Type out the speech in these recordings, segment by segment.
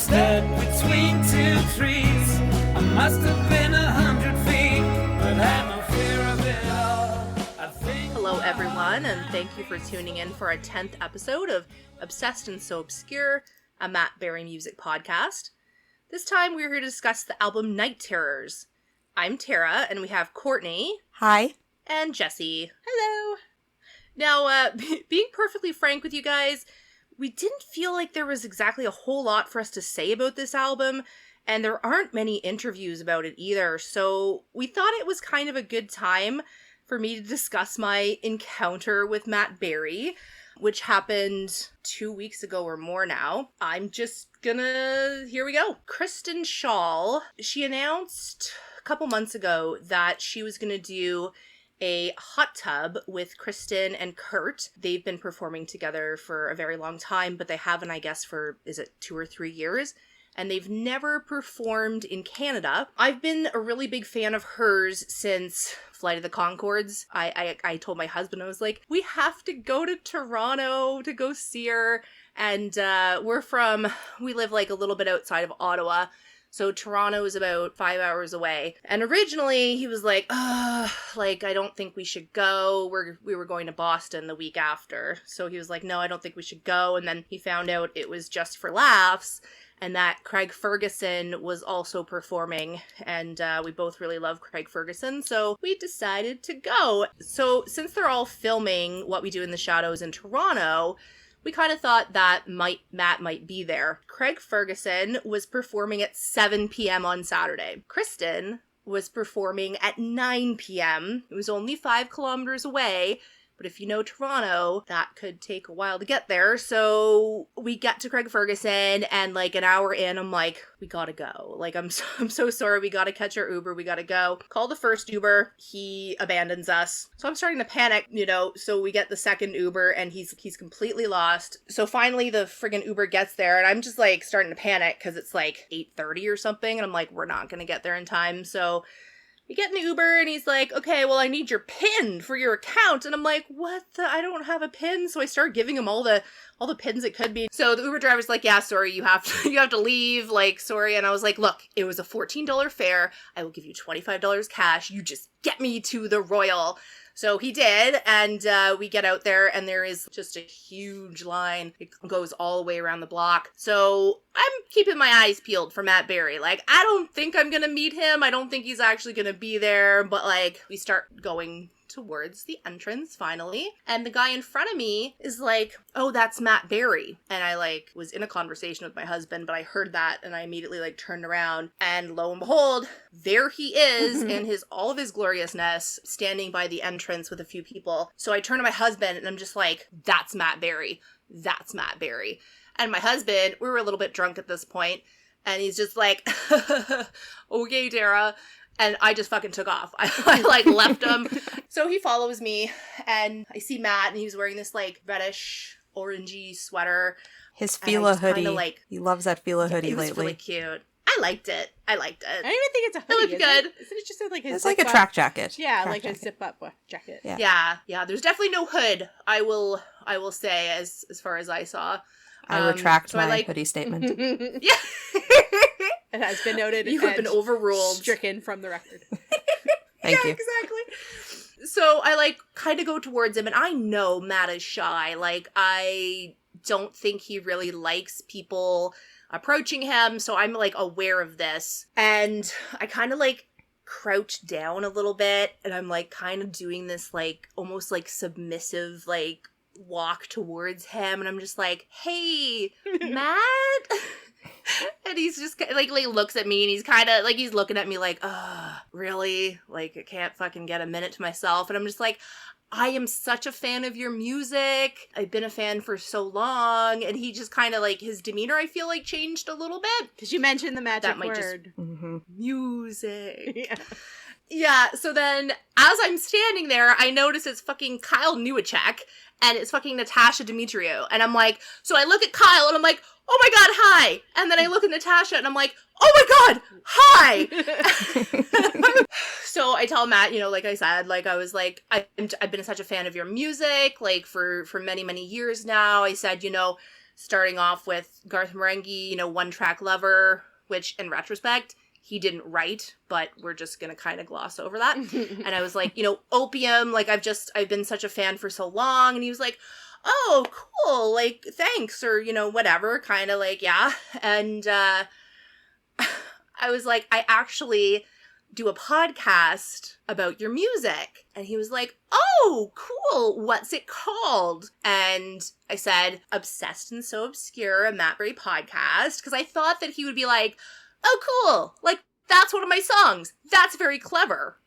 stood between two trees. I must have been 100 feet, but had no fear of it all. I think. Hello, everyone, and thank you for tuning in for our 10th episode of Obsessed and So Obscure, a Matt Berry music podcast. This time, we're here to discuss the album Night Terrors. I'm Tara, and we have Courtney. Hi. And Jesse. Hello. Now, being perfectly frank with you guys, we didn't feel like there was exactly a whole lot for us to say about this album, and there aren't many interviews about it either, so we thought it was kind of a good time for me to discuss my encounter with Matt Berry, which happened 2 weeks ago or more now. I'm just here we go. Kristen Schaal, she announced a couple months ago that she was gonna do a hot tub with Kristen and Kurt. They've been performing together for a very long time, but they haven't, I guess, for, 2 or 3 years? And they've never performed in Canada. I've been a really big fan of hers since Flight of the Conchords. I told my husband, I was like, we have to go to Toronto to go see her. And we live like a little bit outside of Ottawa. So Toronto is about 5 hours away. And originally he was like, I don't think we should go. We were going to Boston the week after. So he was like, no, I don't think we should go. And then he found out it was just for laughs and that Craig Ferguson was also performing. And we both really love Craig Ferguson. So we decided to go. So since they're all filming What We Do in the Shadows in Toronto, we kind of thought that Matt might be there. Craig Ferguson was performing at 7 p.m. on Saturday. Kristen was performing at 9 p.m. It was only 5 kilometers away, but if you know Toronto, that could take a while to get there. So we get to Craig Ferguson, and like an hour in, I'm like, we gotta go. Like, I'm so sorry. We gotta catch our Uber. We gotta go. Call the first Uber. He abandons us. So I'm starting to panic, so we get the second Uber, and he's completely lost. So finally, the friggin' Uber gets there, and I'm just like starting to panic because it's like 8:30 or something, and I'm like, we're not gonna get there in time. So we get in the Uber, and he's like, okay, well, I need your PIN for your account. And I'm like, I don't have a PIN. So I start giving him all the PINs it could be. So the Uber driver's like, yeah, sorry, you have to leave. Like, sorry. And I was like, look, it was a $14 fare. I will give you $25 cash. You just get me to the Royal. So he did, and we get out there, and there is just a huge line. It goes all the way around the block. So I'm keeping my eyes peeled for Matt Berry. Like, I don't think I'm gonna meet him. I don't think he's actually gonna be there, but like, we start going towards the entrance finally, and the guy in front of me is like, oh, that's Matt Berry. And I like was in a conversation with my husband, but I heard that and I immediately like turned around, and lo and behold, there he is in all of his gloriousness, standing by the entrance with a few people. So I turn to my husband and I'm just like, that's Matt Berry. That's Matt Berry. And my husband, we were a little bit drunk at this point, and he's just like, okay, Tara. And I just fucking took off. I like left him. So he follows me, and I see Matt, and he's wearing this like reddish orangey sweater. His Fila hoodie. Like, he loves that Fila hoodie lately. It was really cute. I liked it. I don't even think it's a hoodie. It looked good. Isn't it just like it's like a track jacket. Yeah, track like jacket. a zip-up jacket. Yeah. There's definitely no hood. I will say as far as I saw. I retract my hoodie statement. Yeah. It has been noted. You have been overruled. Stricken from the record. Thank you. Exactly. So I like kind of go towards him, and I know Matt is shy. Like, I don't think he really likes people approaching him, so I'm like aware of this. And I kind of like crouch down a little bit, and I'm like kind of doing this like almost like submissive like walk towards him, and I'm just like, hey, Matt. And he's just like looks at me, and he's kind of like, he's looking at me like, really? Like, I can't fucking get a minute to myself. And I'm just like, I am such a fan of your music. I've been a fan for so long. And he just kind of like, his demeanor, I feel like, changed a little bit. Because you mentioned the magic word. Music. Yeah, so then as I'm standing there, I notice it's fucking Kyle Newacek, and it's fucking Natasha Demetriou. And I'm like, so I look at Kyle, and I'm like, oh my god, hi! And then I look at Natasha, and I'm like, oh my god, hi! So I tell Matt, like I said, like I was like, I've been such a fan of your music, like for many, many years now. I said, starting off with Garth Marenghi, One Track Lover, which in retrospect, he didn't write, but we're just going to kind of gloss over that. And I was like, Opium, like I've been such a fan for so long. And he was like, oh, cool, like, thanks, or, whatever, kind of like, yeah. And I was like, I actually do a podcast about your music. And he was like, oh, cool, what's it called? And I said, Obsessed and So Obscure, a Matt Berry podcast, because I thought that he would be like, oh, cool, like, that's one of my songs. That's very clever,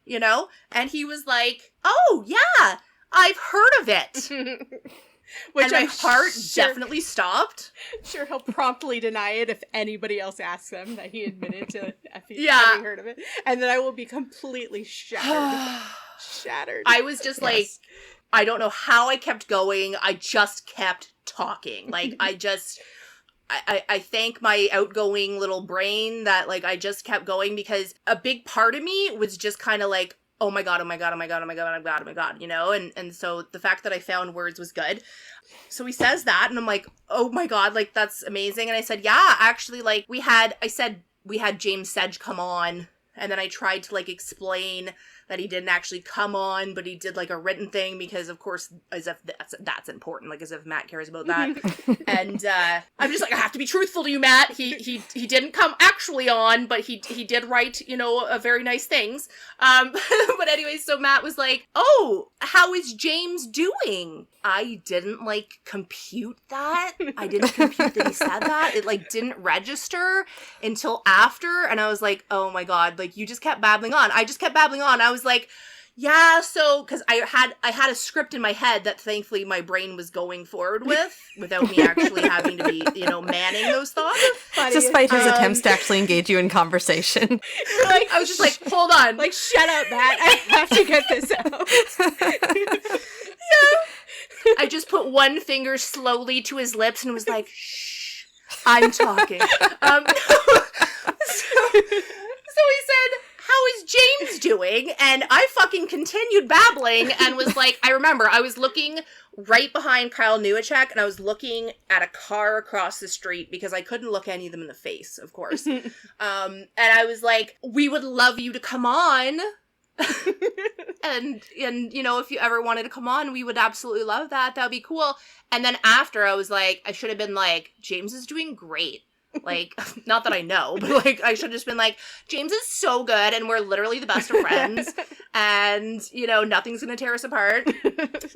And he was like, oh, yeah, I've heard of it. Which and my heart definitely stopped. Sure, he'll promptly deny it if anybody else asks him that he admitted to having heard of it. And then I will be completely shattered. I was just like, I don't know how I kept going. I just kept talking. Like, I thank my outgoing little brain that, like, I just kept going because a big part of me was just kind of like, oh my God, oh my God, oh my God, oh my God, oh my God, oh my God, And so the fact that I found words was good. So he says that, and I'm like, oh my God, like, that's amazing. And I said, yeah, actually, like, we had James Sedge come on, and then I tried to, like, explain that he didn't actually come on, but he did, like, a written thing because, of course, as if that's important, like, as if Matt cares about that. And I'm just like, I have to be truthful to you, Matt. He didn't come actually on, but he did write, a very nice things. But anyway, so Matt was like, oh, how is James doing? I didn't, like, compute that. I didn't compute that he said that. It, like, didn't register until after, and I was like, oh my God, like, you just kept babbling on. I just kept babbling on. I was like, yeah, so, because I had a script in my head that thankfully my brain was going forward with, without me actually having to be, manning those thoughts. Despite his attempts to actually engage you in conversation. Like, I was just like, hold on. Like, shut up, Matt. I have to get this out. Yeah. I just put one finger slowly to his lips and was like, shh, I'm talking. So he said, how is James doing? And I fucking continued babbling and was like, I remember I was looking right behind Kyle Newacek and I was looking at a car across the street because I couldn't look any of them in the face, of course. And I was like, we would love you to come on. and if you ever wanted to come on, we would absolutely love that. That would be cool. And then after I was like, I should have been like, James is doing great. Like, not that I know, but, like, I should have just been like, James is so good, and we're literally the best of friends, and, nothing's gonna tear us apart.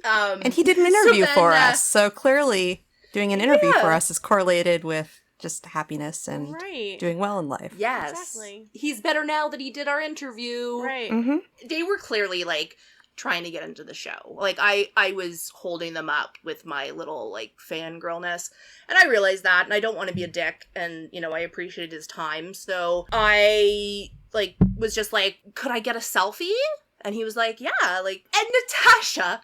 And he did an interview for us, so clearly doing an interview for us is correlated with just happiness and doing well in life. Yes. Exactly. He's better now that he did our interview. Right. Mm-hmm. They were clearly, like, trying to get into the show. Like, I was holding them up with my little, like, fangirlness. And I realized that, and I don't want to be a dick, and, I appreciated his time. So I, like, was just like, could I get a selfie? And he was like, yeah, like, and Natasha,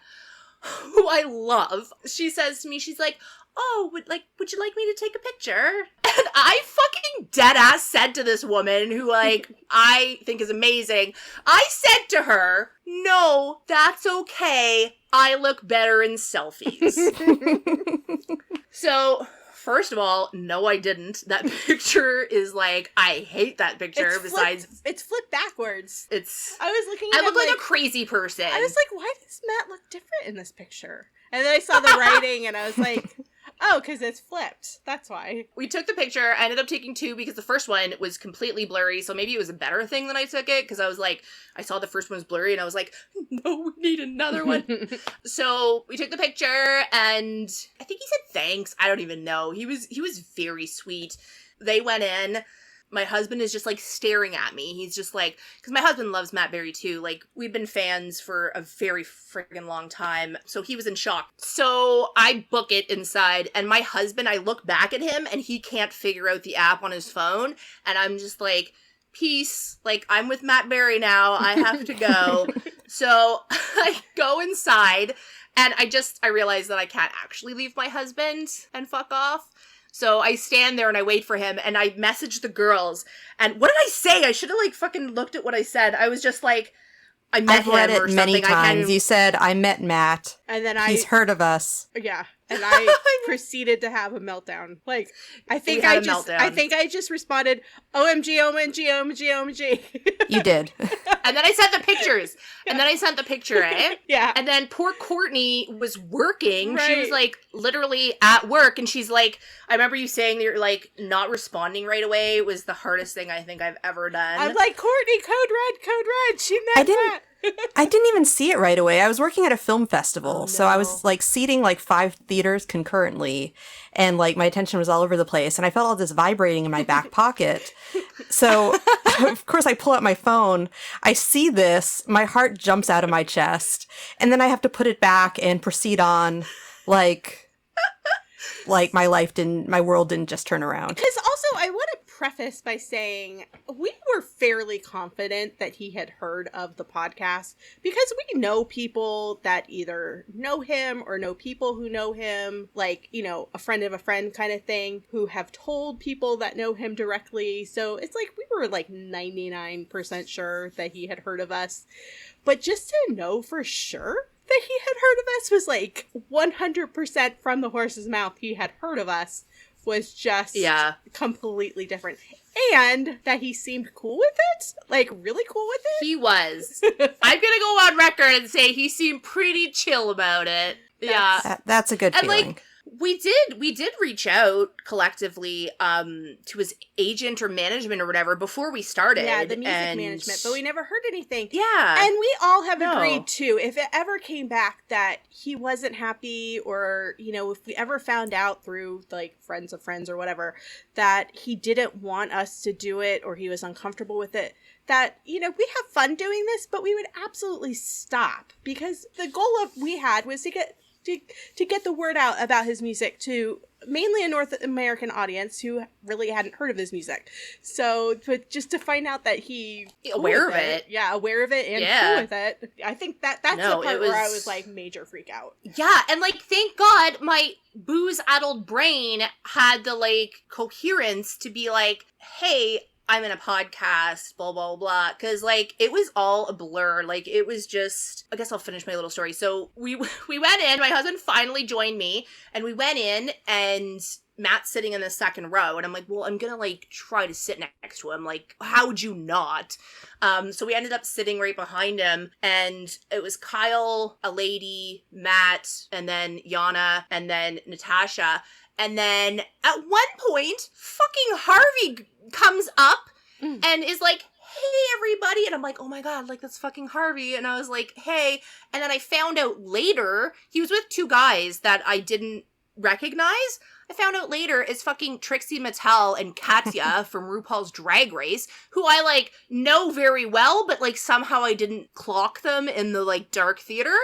who I love, she says to me, she's like, oh, would you like me to take a picture? And I fucking deadass said to this woman who, like, I think is amazing, I said to her, no, that's okay. I look better in selfies. So, first of all, no, I didn't. That picture is, like, I hate that picture. It's flipped backwards. I was looking at I look like a crazy person. I was like, why does Matt look different in this picture? And then I saw the writing, and I was like, oh, because it's flipped. That's why. We took the picture. I ended up taking two because the first one was completely blurry, so maybe it was a better thing that I took it, because I was like, I saw the first one was blurry, and I was like, no, we need another one. So we took the picture, and I think he said thanks. I don't even know. He was very sweet. They went in. My husband is just, like, staring at me. He's just, like, because my husband loves Matt Berry, too. Like, we've been fans for a very friggin' long time. So he was in shock. So I book it inside, and my husband, I look back at him, and he can't figure out the app on his phone. And I'm just like, peace. Like, I'm with Matt Berry now. I have to go. So I go inside, and I realize that I can't actually leave my husband and fuck off. So I stand there and I wait for him, and I message the girls. And what did I say? I should have, like, fucking looked at what I said. I was just like, I met him or something. I've read it many times. You said, I met Matt. And then he's heard of us. Yeah. and I proceeded to have a meltdown. Like, I think I just responded, OMG, OMG, OMG, OMG. You did. And then I sent the pictures. And then I sent the picture, eh? Yeah. And then poor Courtney was working. Right. She was, like, literally at work. And she's like, I remember you saying that you're, like, not responding right away was the hardest thing I think I've ever done. I'm like, Courtney, code red. She meant that. I didn't even see it right away. I was working at a film festival, so I was like seating like 5 theaters concurrently, and like my attention was all over the place, and I felt all this vibrating in my back pocket. So of course I pull out my phone, I see this, my heart jumps out of my chest, and then I have to put it back and proceed on like my world didn't just turn around. Because also I want to preface by saying we were fairly confident that he had heard of the podcast because we know people that either know him or know people who know him, like, you know, a friend of a friend kind of thing, who have told people that know him directly. So it's like we were like 99% sure that he had heard of us. But just to know for sure that he had heard of us was like 100% from the horse's mouth he had heard of us was just completely different. And that he seemed cool with it. Like, really cool with it. He was. I'm gonna go on record and say he seemed pretty chill about it. That's a good feeling. Like, we did reach out collectively to his agent or management or whatever before we started. Yeah, the music management, but we never heard anything. Yeah. And we all have agreed too, if it ever came back that he wasn't happy, or, you know, if we ever found out through like friends of friends or whatever that he didn't want us to do it or he was uncomfortable with it, that, you know, we have fun doing this, but we would absolutely stop, because the goal we had was to get the word out about his music to mainly a North American audience who really hadn't heard of his music. So, but just to find out that he aware of it. Yeah, aware of it and cool with it. I think that's the part where I was like major freak out. Yeah, and like, thank God my booze-addled brain had the like coherence to be like, hey, I'm in a podcast, blah, blah, blah. Because, like, it was all a blur. Like, it was just... I guess I'll finish my little story. So, we went in. My husband finally joined me. And we went in, and Matt's sitting in the second row. And I'm like, well, I'm gonna, like, try to sit next to him. Like, how would you not? So we ended up sitting right behind him. And it was Kyle, a lady, Matt, and then Yana, and then Natasha. And then, at one point, fucking Harvey comes up and is like, hey, everybody. And I'm like, oh my God, like, that's fucking Harvey. And I was like, hey. And then I found out later, he was with 2 guys that I didn't recognize. I found out later is fucking Trixie Mattel and Katya from RuPaul's Drag Race, who I, like, know very well, but, like, somehow I didn't clock them in the, like, dark theater.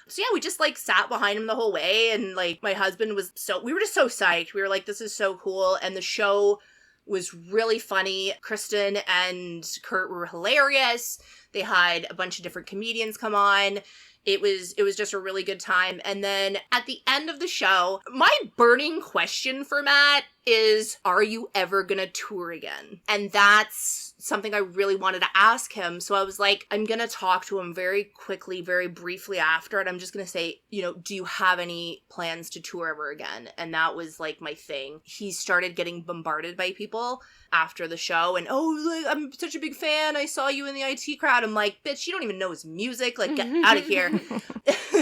So yeah, we just, like, sat behind him the whole way, and, like, my husband was we were just so psyched. We were like, this is so cool, and the show was really funny. Kristen and Kurt were hilarious. They had a bunch of different comedians come on. It was just a really good time. And then at the end of the show, my burning question for Matt is, are you ever gonna tour again? And that's something I really wanted to ask him. So I was like, I'm gonna talk to him very quickly, very briefly after, and I'm just gonna say, you know, do you have any plans to tour ever again? And that was like my thing. He started getting bombarded by people after the show, and like, I'm such a big fan, I saw you in the IT crowd. I'm like, bitch, you don't even know his music, like, get out of here.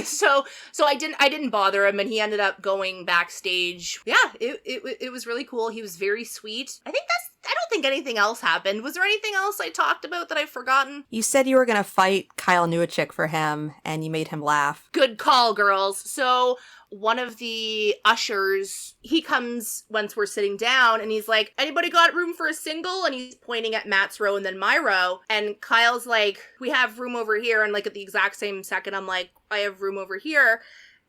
so I didn't bother him, and he ended up going backstage. Yeah, it was really cool. He was very sweet. I don't think anything else happened. Was there anything else I talked about that I've forgotten? You said you were going to fight Kyle Newachik for him, and you made him laugh. Good call, girls. So one of the ushers, he comes once we're sitting down, and he's like, anybody got room for a single? And he's pointing at Matt's row and then my row. And Kyle's like, we have room over here. And like at the exact same second, I'm like, I have room over here.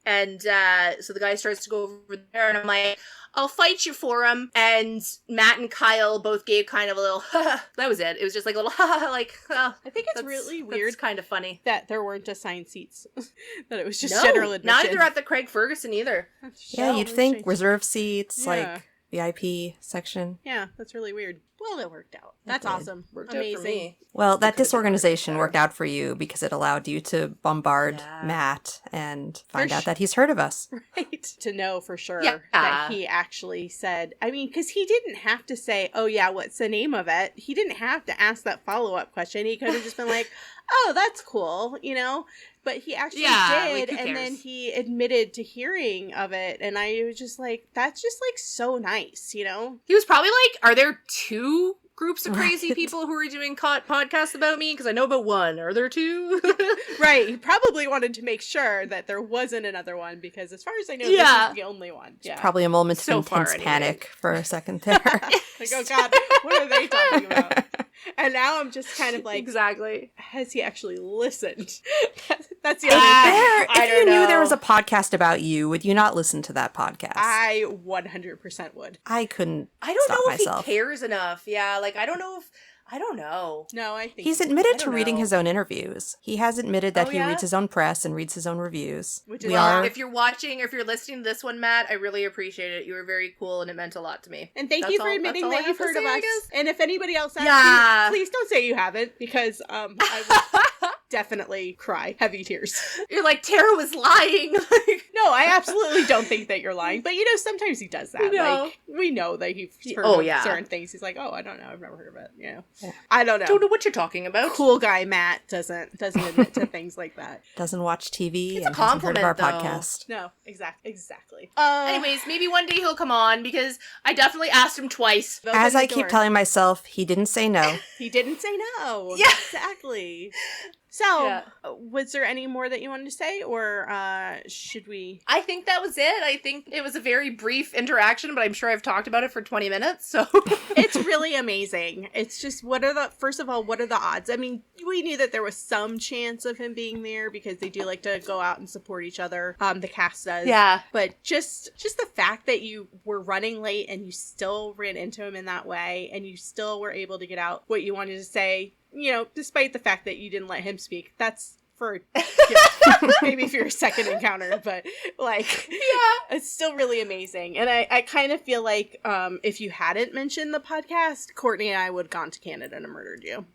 And so the guy starts to go over there, and I'm like, I'll fight you for him. And Matt and Kyle both gave kind of a little, that was it. It was just like a little, like, oh, I think it's really weird. It's kind of funny. That there weren't assigned seats. That it was just general admission. Neither at the Craig Ferguson either. Yeah, you'd think reserve seats, like, VIP section. Yeah, that's really weird. Well, it worked out. That's did. awesome. Worked out Amazing. for me. Well, that could've been disorganization better. worked out for you because it allowed you to bombard Yeah. Matt and find For out that he's heard of us. Right. To know for sure Yeah. that he actually said, I mean, because he didn't have to say, oh, yeah, what's the name of it? He didn't have to ask that follow-up question. He could have just been like, oh, that's cool, you know? But he actually Yeah, did, like, who and then cares? he admitted to hearing of it, and I was just like, that's just, like, so nice, you know? He was probably like, are there two groups of crazy Right. people who are doing podcasts about me? Because I know about one. Are there two? Right, he probably wanted to make sure that there wasn't another one, because as far as I know, Yeah. this is the only one. Yeah. Probably a moment So of far, intense anyway. panic for a second there. Like, oh, God, what are they talking about? And now I'm just kind of like, exactly. has he actually listened? That's the If, other thing. there, I if don't you knew there was know. a podcast about you, would you not listen to that podcast? I 100% would. I couldn't I don't stop know if myself. he cares enough. Yeah, like I don't know. No, I think He's admitted I to don't reading know. his own interviews. He has admitted that Oh, he yeah? reads his own press and reads his own reviews. Which is we awesome. are If you're watching or if you're listening to this one, Matt, I really appreciate it. You were very cool and it meant a lot to me. And thank That's you for all- admitting that's all I that you've have to heard of say, I us. guess. And if anybody else asks Yeah. you, please don't say you haven't, because I would definitely cry heavy tears. You're like, Tara was lying. No, I absolutely don't think that you're lying. But, sometimes he does that. No. Like, we know that he's heard Oh, of yeah. certain things. He's like, oh, I don't know. I've never heard of it. Yeah. I don't know. don't know what you're talking about. Cool guy Matt doesn't admit to things like that. doesn't watch TV It's a and hasn't heard of our compliment, though. podcast. No, exactly. Anyways, maybe one day he'll come on because I definitely asked him twice. open As the I keep door. telling myself, he didn't say no. He didn't say no. Yeah. Exactly. So, Yeah. Was there any more that you wanted to say, or should we? I think that was it. I think it was a very brief interaction, but I'm sure I've talked about it for 20 minutes. So It's really amazing. It's just, first of all, what are the odds? I mean, we knew that there was some chance of him being there because they do like to go out and support each other. The cast does. yeah. But just the fact that you were running late and you still ran into him in that way, and you still were able to get out what you wanted to say, despite the fact that you didn't let him speak. That's for maybe for your second encounter, but like, Yeah. it's still really amazing. And I kind of feel like if you hadn't mentioned the podcast, Courtney and I would have gone to Canada and murdered you.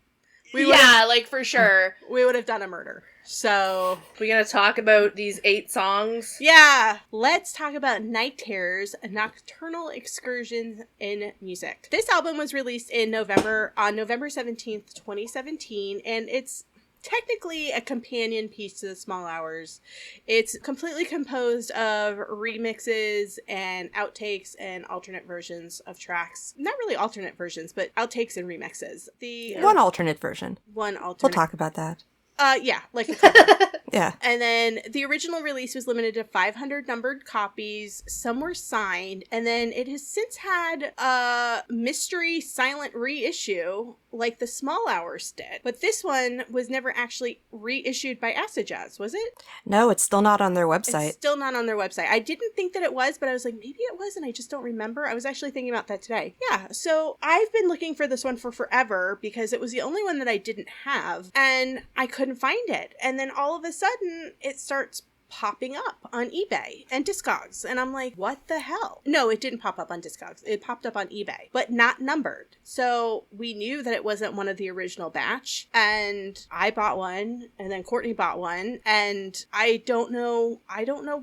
We would Yeah, like for sure. we would have done a murder. So We're going to talk about these 8 songs. yeah, let's talk about Night Terrors, Nocturnal Excursions in Music. This album was released on November 17th, 2017, and it's technically a companion piece to The Small Hours. It's completely composed of remixes and outtakes and alternate versions of tracks. Not really alternate versions, but outtakes and remixes. The One alternate version. one alternate. We'll talk about that. Yeah, like a couple. Yeah. And then the original release was limited to 500 numbered copies. Some were signed. And then it has since had a mystery silent reissue like the Small Hours did. But this one was never actually reissued by Acid Jazz, was it? No, it's still not on their website. It's still not on their website. I didn't think that it was, but I was like, maybe it was, and I just don't remember. I was actually thinking about that today. Yeah, so I've been looking for this one for forever because it was the only one that I didn't have, and I couldn't find it. And then all of a sudden, it starts popping up on eBay and Discogs, and I'm like, what the hell? No, it didn't pop up on Discogs. It popped up on eBay, but not numbered. So we knew that it wasn't one of the original batch, and I bought one, and then Courtney bought one, and I don't know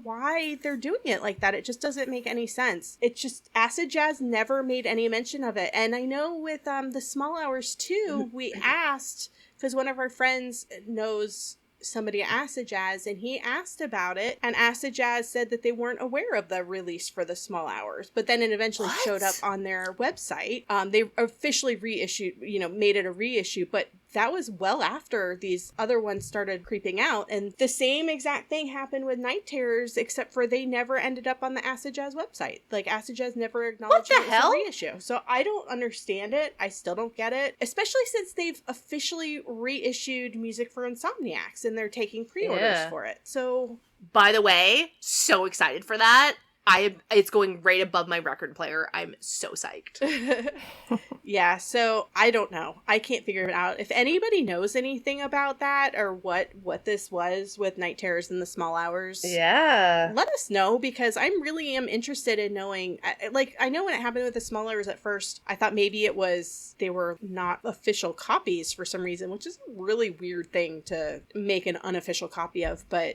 why they're doing it like that. It just doesn't make any sense. It's just Acid Jazz never made any mention of it. And I know with the Small Hours too, we asked, because one of our friends knows somebody at Acid Jazz, and he asked about it, and Acid Jazz said that they weren't aware of the release for the Small Hours, but then it eventually showed up on their website. They officially reissued, made it a reissue, but that was well after these other ones started creeping out, and the same exact thing happened with Night Terrors, except for they never ended up on the Acid Jazz website. Like, Acid Jazz never acknowledged What the it was hell? a reissue. So I don't understand it. I still don't get it, especially since they've officially reissued music for Insomniacs, and they're taking pre-orders Yeah. for it. So By the way, so excited for that. it's going right above my record player. I'm so psyched. Yeah, so I don't know. I can't figure it out. If anybody knows anything about that or what this was with Night Terrors in the Small Hours, Yeah. let us know, because I really am interested in knowing. Like, I know when it happened with the Small Hours at first, I thought maybe it was they were not official copies for some reason, which is a really weird thing to make an unofficial copy of, but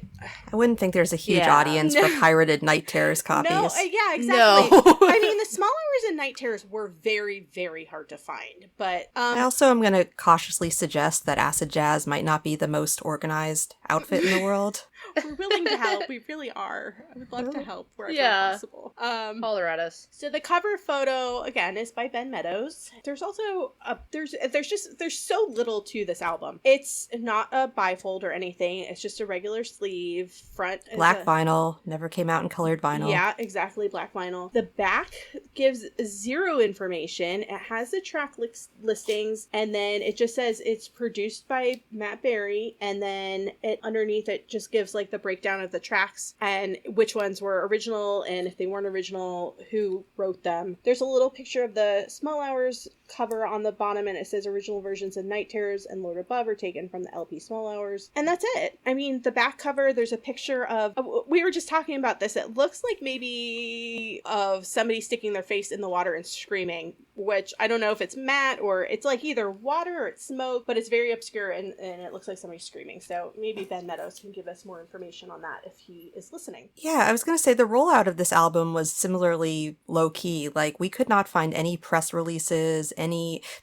I wouldn't think there's a huge Yeah. audience for pirated Night Terrors copies. no, yeah, exactly. No. I mean, the Small Hours and Night Terrors were very, very hard to find, but I also am going to cautiously suggest that Acid Jazz might not be the most organized outfit in the world. we're willing to help. We really are. I would love to help wherever Yeah. possible. Holler at us. So the cover photo again is by Ben Meadows. There's also there's so little to this album. It's not a bifold or anything. It's just a regular sleeve front. is Black a- vinyl, never came out in colored vinyl. Yeah, exactly. Black vinyl. The back gives zero information. It has the track listings, and then it just says it's produced by Matt Berry, and then underneath it just gives like the breakdown of the tracks and which ones were original, and if they weren't original, who wrote them. There's a little picture of the Small Hours cover on the bottom, and it says original versions of Night Terrors and Lord Above are taken from the LP Small Hours, and that's it. I mean, the back cover, there's a picture of we were just talking about this. It looks like maybe of somebody sticking their face in the water and screaming, which I don't know if it's Matt or it's like either water or it's smoke, but it's very obscure and it looks like somebody screaming. So maybe Ben Meadows can give us more information on that if he is listening. Yeah, I was going to say the rollout of this album was similarly low key. Like, we could not find any press releases,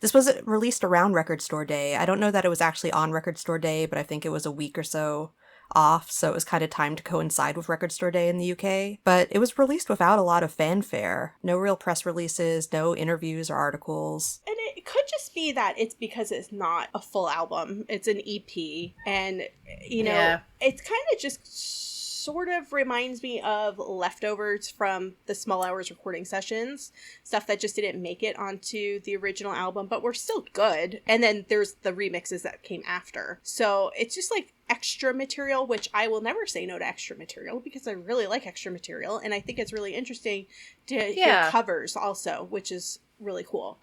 this was released around Record Store Day. I don't know that it was actually on Record Store Day, but I think it was a week or so off, so it was kind of timed to coincide with Record Store Day in the UK. But it was released without a lot of fanfare. No real press releases, no interviews or articles. And it could just be that it's because it's not a full album. It's an EP. And, you know, Yeah. it's kind of just sort of reminds me of leftovers from the Small Hours recording sessions. Stuff that just didn't make it onto the original album, but were still good. And then there's the remixes that came after. So it's just like extra material, which I will never say no to extra material because I really like extra material. And I think it's really interesting to hear covers also, which is really cool.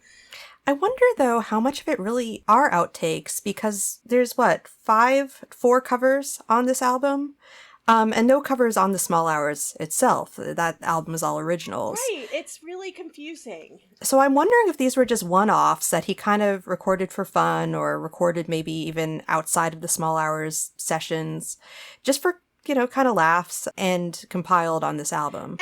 I wonder, though, how much of it really are outtakes, because there's, 4 covers on this album? And no covers on the Small Hours itself. That album is all originals. Right, it's really confusing. So I'm wondering if these were just one-offs that he kind of recorded for fun, or recorded maybe even outside of the Small Hours sessions, just for, kind of laughs, and compiled on this album.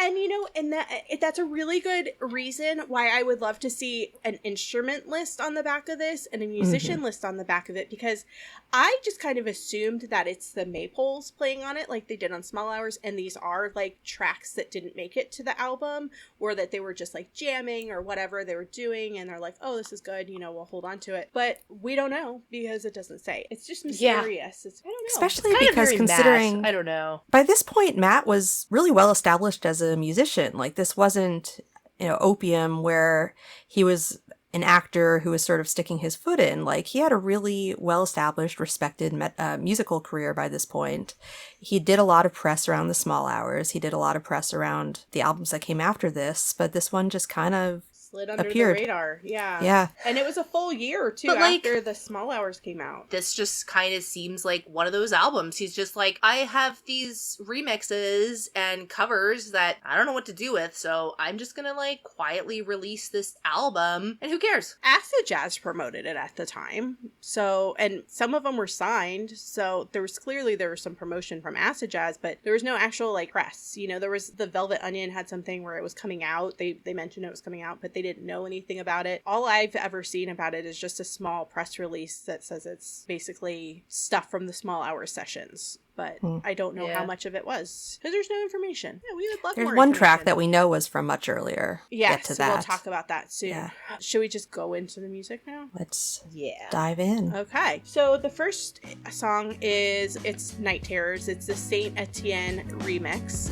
And that's a really good reason why I would love to see an instrument list on the back of this and a musician list on the back of it, because I just kind of assumed that it's the Maypoles playing on it like they did on Small Hours, and these are like tracks that didn't make it to the album, or that they were just like jamming or whatever they were doing, and they're like, oh, this is good, we'll hold on to it. But we don't know because it doesn't say. It's just mysterious. I don't know. Especially Kind of because very considering... Matt. I don't know. By this point, Matt was really well established as a musician. Like, this wasn't, Opium, where he was an actor who was sort of sticking his foot in. Like, he had a really well-established, respected musical career by this point. He did a lot of press around the Small Hours. He did a lot of press around the albums that came after this, but this one just kind of slid under appeared. the radar. Yeah. And it was a full year or two But, after the Small Hours came out. This just kind of seems like one of those albums. He's just like, I have these remixes and covers that I don't know what to do with, so I'm just gonna quietly release this album, and who cares? Acid Jazz promoted it at the time. So, and some of them were signed, so there was some promotion from Acid Jazz, but there was no actual press. There was the Velvet Onion had something where it was coming out. They mentioned it was coming out, but they didn't know anything about it. All I've ever seen about it is just a small press release that says it's basically stuff from the Small Hours sessions. But I don't know how much of it was, because there's no information. Yeah, we would love There's more one information. track that we know was from much earlier. Yes, Get to that. we'll talk about that soon. Yeah. Should we just go into the music now? Let's Yeah. dive in. Okay, so the first song it's Night Terrors. It's the Saint Etienne remix.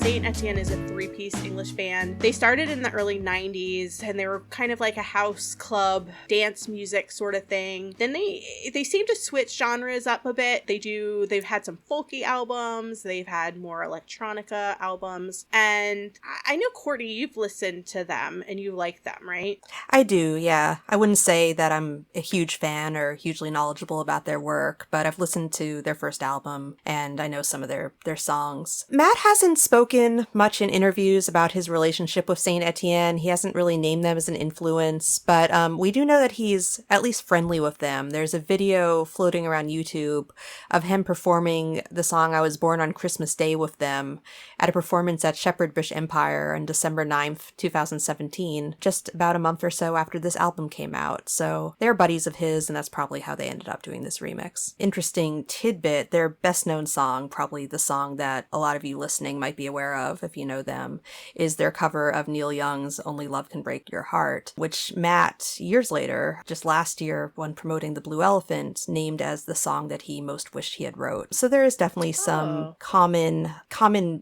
Saint Etienne is a three-piece English band. They started in the early 90s, and they were kind of like a house club, dance music sort of thing. Then they seem to switch genres up a bit. They've had some folky albums, they've had more electronica albums, and I know, Courtney, you've listened to them, and you like them, right? I do, yeah. I wouldn't say that I'm a huge fan or hugely knowledgeable about their work, but I've listened to their first album, and I know some of their songs. Matt hasn't spoken much in interviews about his relationship with Saint Etienne. He hasn't really named them as an influence, but we do know that he's at least friendly with them. There's a video floating around YouTube of him performing the song I Was Born on Christmas Day with them at a performance at Shepherd Bush Empire on December 9th, 2017, just about a month or so after this album came out. So they're buddies of his, and that's probably how they ended up doing this remix. Interesting tidbit, their best known song, probably the song that a lot of you listening might be aware of if you know them, is their cover of Neil Young's Only Love Can Break Your Heart, which Matt, years later, just last year when promoting The Blue Elephant, named as the song that he most wished he had wrote. So there is definitely some common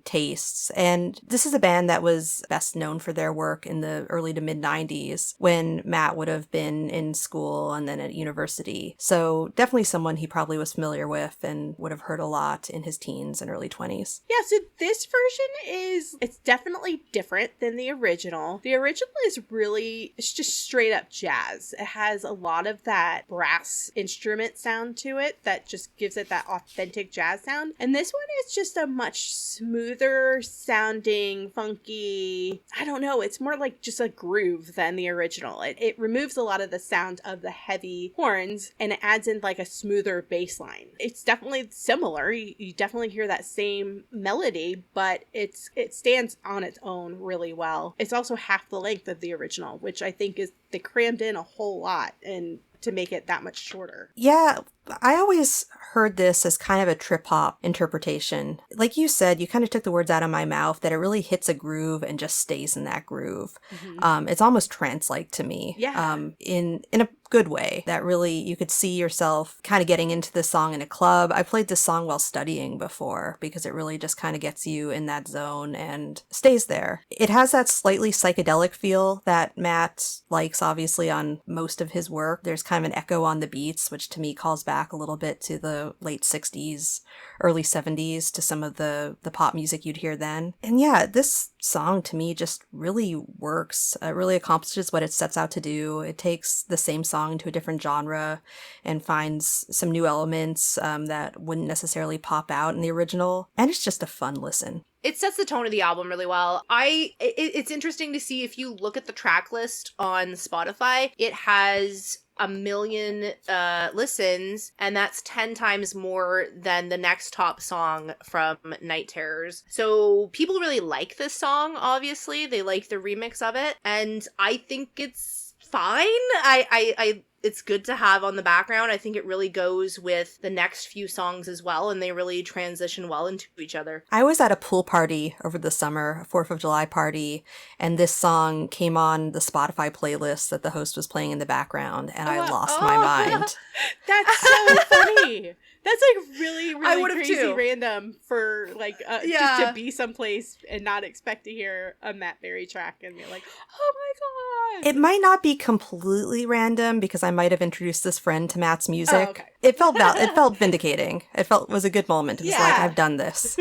tastes, and this is a band that was best known for their work in the early to mid 90s when Matt would have been in school and then at university. So definitely someone he probably was familiar with and would have heard a lot in his teens and early 20s. Yeah, so this version it's definitely different than the original. The original it's just straight up jazz. It has a lot of that brass instrument sound to it that just gives it that authentic jazz sound. And this one is just a much smoother sounding, funky, I don't know, it's more like just a groove than the original. It removes a lot of the sound of the heavy horns and it adds in like a smoother bass line. It's definitely similar. You definitely hear that same melody, but it stands on its own really well. It's also half the length of the original, which I think is they crammed in a whole lot and to make it that much shorter. Yeah, I always heard this as kind of a trip-hop interpretation. Like you said, you kind of took the words out of my mouth, that it really hits a groove and just stays in that groove. Mm-hmm. It's almost trance-like to me. Yeah. In a good way, that really, you could see yourself kind of getting into this song in a club. I played this song while studying before because it really just kind of gets you in that zone and stays there. It has that slightly psychedelic feel that Matt likes, obviously, on most of his work. There's kind of an echo on the beats, which to me calls back a little bit to the late 60s, early 70s, to some of the pop music you'd hear then. And yeah, this song to me just really works. It really accomplishes what it sets out to do. It takes the same song to a different genre and finds some new elements that wouldn't necessarily pop out in the original. And it's just a fun listen. It sets the tone of the album really well. It's interesting to see if you look at the track list on Spotify, it has 1 million listens, and that's 10 times more than the next top song from Night Terrors. So people really like this song, obviously. They like the remix of it, and I think it's fine. It's good to have on the background. I think it really goes with the next few songs as well, and they really transition well into each other. I was at a pool party over the summer, a 4th of July party, and this song came on the Spotify playlist that the host was playing in the background, and I lost my mind. That's so funny. That's like really, I really crazy too. Random for like just to be someplace and not expect to hear a Matt Berry track and be like, oh my god. It might not be completely random because I might have introduced this friend to Matt's music. Oh, okay. It felt vindicating. It was a good moment. It was like, I've done this.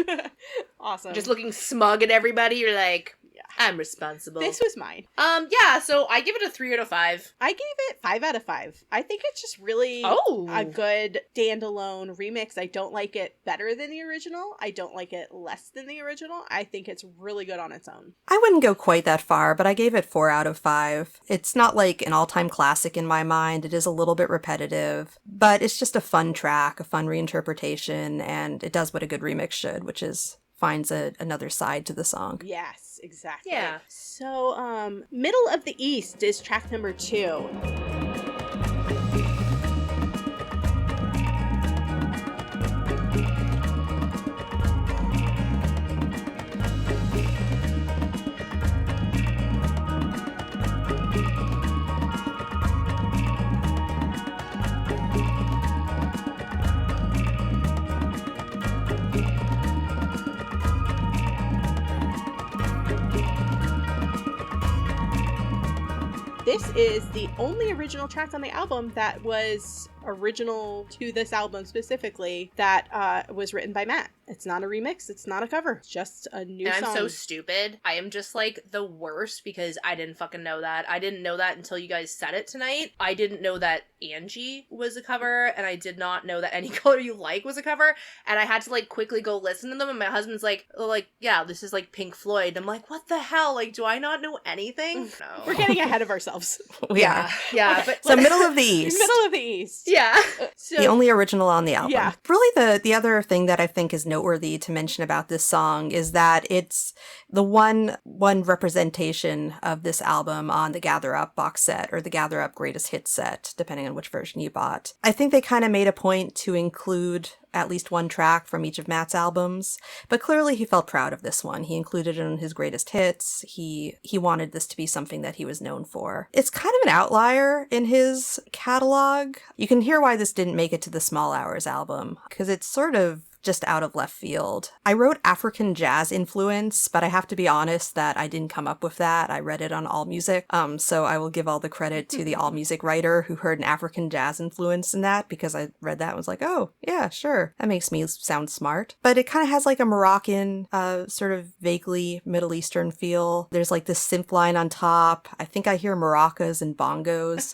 Awesome. Just looking smug at everybody, you're like, I'm responsible. This was mine. Yeah, so I give it a 3 out of 5. I gave it 5 out of 5. I think it's just really a good standalone remix. I don't like it better than the original. I don't like it less than the original. I think it's really good on its own. I wouldn't go quite that far, but I gave it 4 out of 5. It's not like an all-time classic in my mind. It is a little bit repetitive, but it's just a fun track, a fun reinterpretation, and it does what a good remix should, which is finds another side to the song. Yes, exactly. Yeah. So, Middle of the East is track number 2. this is the only original track on the album that was original to this album specifically that was written by Matt. It's not a remix. It's not a cover. It's just a new song. I'm so stupid. I am just like the worst because I didn't fucking know that. I didn't know that until you guys said it tonight. I didn't know that Angie was a cover, and I did not know that Any Color You Like was a cover, and I had to like quickly go listen to them, and my husband's like, yeah, this is like Pink Floyd. I'm like, what the hell? Like, do I not know anything? No. We're getting ahead of ourselves. We are. Yeah, Okay. but So middle of the East. Middle of the East. yeah. So, The only original on the album. Yeah. Really, the other thing that I think is noteworthy to mention about this song is that it's the one representation of this album on the Gather Up box set, or the Gather Up Greatest Hits set, depending on which version you bought. I think they kind of made a point to include at least one track from each of Matt's albums, but clearly he felt proud of this one. He included it in his greatest hits. He wanted this to be something that he was known for. It's kind of an outlier in his catalog. You can hear why this didn't make it to the Small Hours album, because it's sort of just out of left field. I wrote African jazz influence, but I have to be honest that I didn't come up with that. I read it on AllMusic. So I will give all the credit to the AllMusic writer who heard an African jazz influence in that, because I read that and was like, oh, yeah, sure. That makes me sound smart. But it kind of has like a Moroccan, sort of vaguely Middle Eastern feel. There's like this synth line on top. I think I hear maracas and bongos.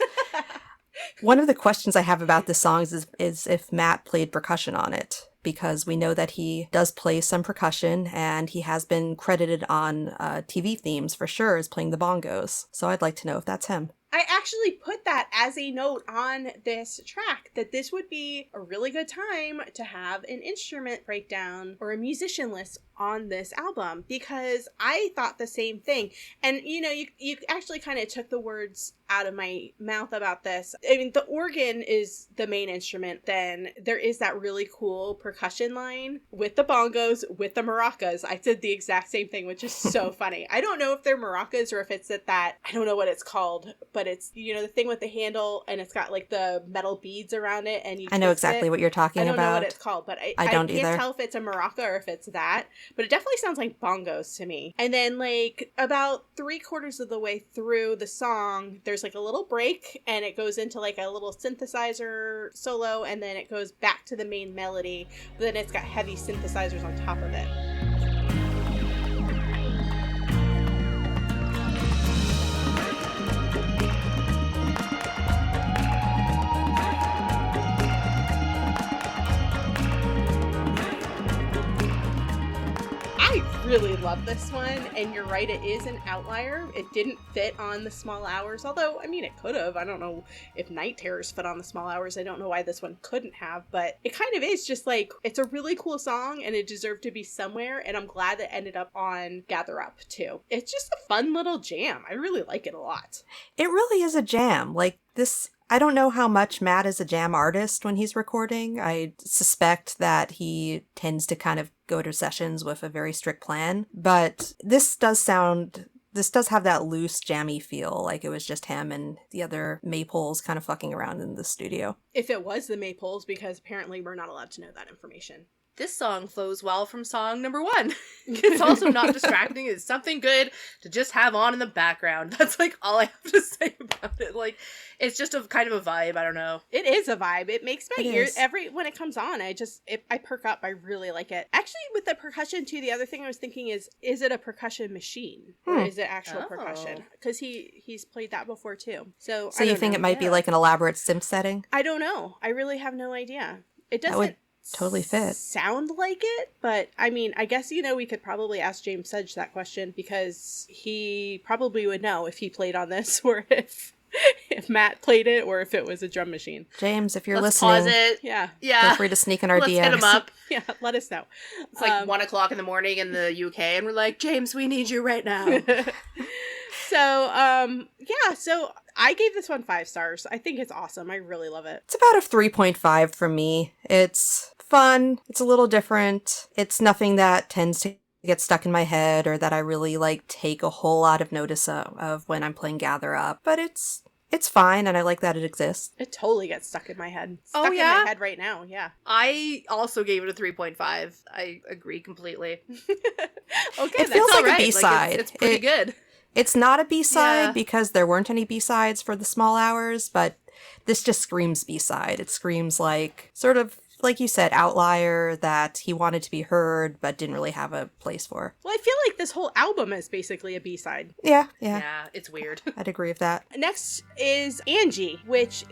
One of the questions I have about this song is if Matt played percussion on it, because we know that he does play some percussion, and he has been credited on TV themes for sure as playing the bongos. So I'd like to know if that's him. I actually put that as a note on this track, that this would be a really good time to have an instrument breakdown or a musician list on this album, because I thought the same thing. And you know, you actually kind of took the words out of my mouth about this. I mean, the organ is the main instrument. Then there is that really cool percussion line with the bongos, with the maracas. I did the exact same thing, which is so funny. I don't know if they're maracas or if it's that I don't know what it's called, but it's, you know, the thing with the handle, and it's got like the metal beads around it, and I know exactly what you're talking about. I don't know what it's called, but I don't can't either. tell if it's a maraca or if it's that, but it definitely sounds like bongos to me. And then like about 3/4 of the way through the song, there's like a little break, and it goes into like a little synthesizer solo, and then it goes back to the main melody, but then it's got heavy synthesizers on top of it. I really love this one, and you're right, it is an outlier. It didn't fit on the Small Hours, although, I mean, it could have. I don't know if Night Terrors fit on the Small Hours. I don't know why this one couldn't have, but it kind of is just like, it's a really cool song, and it deserved to be somewhere, and I'm glad it ended up on Gather Up, too. It's just a fun little jam. I really like it a lot. It really is a jam. Like this, I don't know how much Matt is a jam artist when he's recording. I suspect that he tends to kind of go to sessions with a very strict plan, but this does have that loose jammy feel, like it was just him and the other Maypoles kind of fucking around in the studio. If it was the Maypoles, because apparently we're not allowed to know that information. This song flows well from song number 1. It's also not distracting. It's something good to just have on in the background. That's like all I have to say about it. Like, it's just a kind of a vibe. I don't know. It is a vibe. It makes my It ears, is. when it comes on, I perk up. I really like it. Actually, with the percussion too, the other thing I was thinking is it a percussion machine or is it actual percussion? Because he's played that before too. So So you think it might be like an elaborate synth setting? I don't know. I really have no idea. It That would doesn't totally fit. sound like it, but I mean, I guess, you know, we could probably ask James Sedge that question, because he probably would know if he played on this or if Matt played it or if it was a drum machine. James, if you're Let's listening, pause it. Yeah. Yeah. feel free to sneak in our Let's DMs. hit him up. Yeah, let us know. It's like 1 o'clock in the morning in the UK, and we're like, James, we need you right now. So I gave this one 5 stars. I think it's awesome. I really love it. It's about a 3.5 from me. It's fun. It's a little different. It's nothing that tends to get stuck in my head or that I really like take a whole lot of notice of when I'm playing Gather Up. But it's fine, and I like that it exists. It totally gets stuck in my head. Oh, Stuck in yeah? my head right now. Yeah. I also gave it a 3.5. I agree completely. Okay. It feels It's all like a right. B-side. It's pretty It- good. It's not a B-side Yeah. because there weren't any B-sides for the Small Hours, but this just screams B-side. It screams like, sort of, like you said, outlier that he wanted to be heard but didn't really have a place for. Well, I feel like this whole album is basically a B-side. Yeah. Yeah, it's weird. I'd agree with that. Next is Angie, which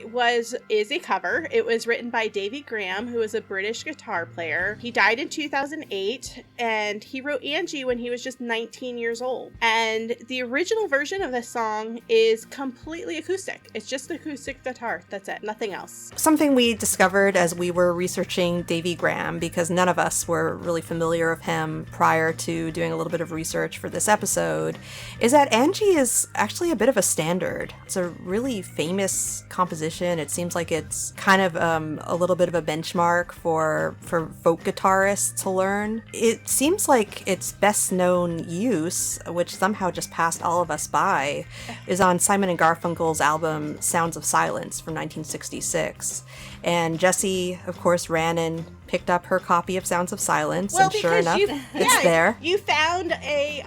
is a cover. It was written by Davy Graham, who is a British guitar player. He died in 2008, and he wrote Angie when he was just 19 years old. And the original version of this song is completely acoustic. It's just acoustic guitar. That's it. Nothing else. Something we discovered as we were researching Davy Graham, because none of us were really familiar with him prior to doing a little bit of research for this episode, is that Angie is actually a bit of a standard. It's a really famous composition. It seems like it's kind of a little bit of a benchmark for folk guitarists to learn. It seems like its best known use, which somehow just passed all of us by, is on Simon and Garfunkel's album Sounds of Silence from 1966. And Jessie, of course, ran and picked up her copy of Sounds of Silence, and sure enough, it's there. You found a,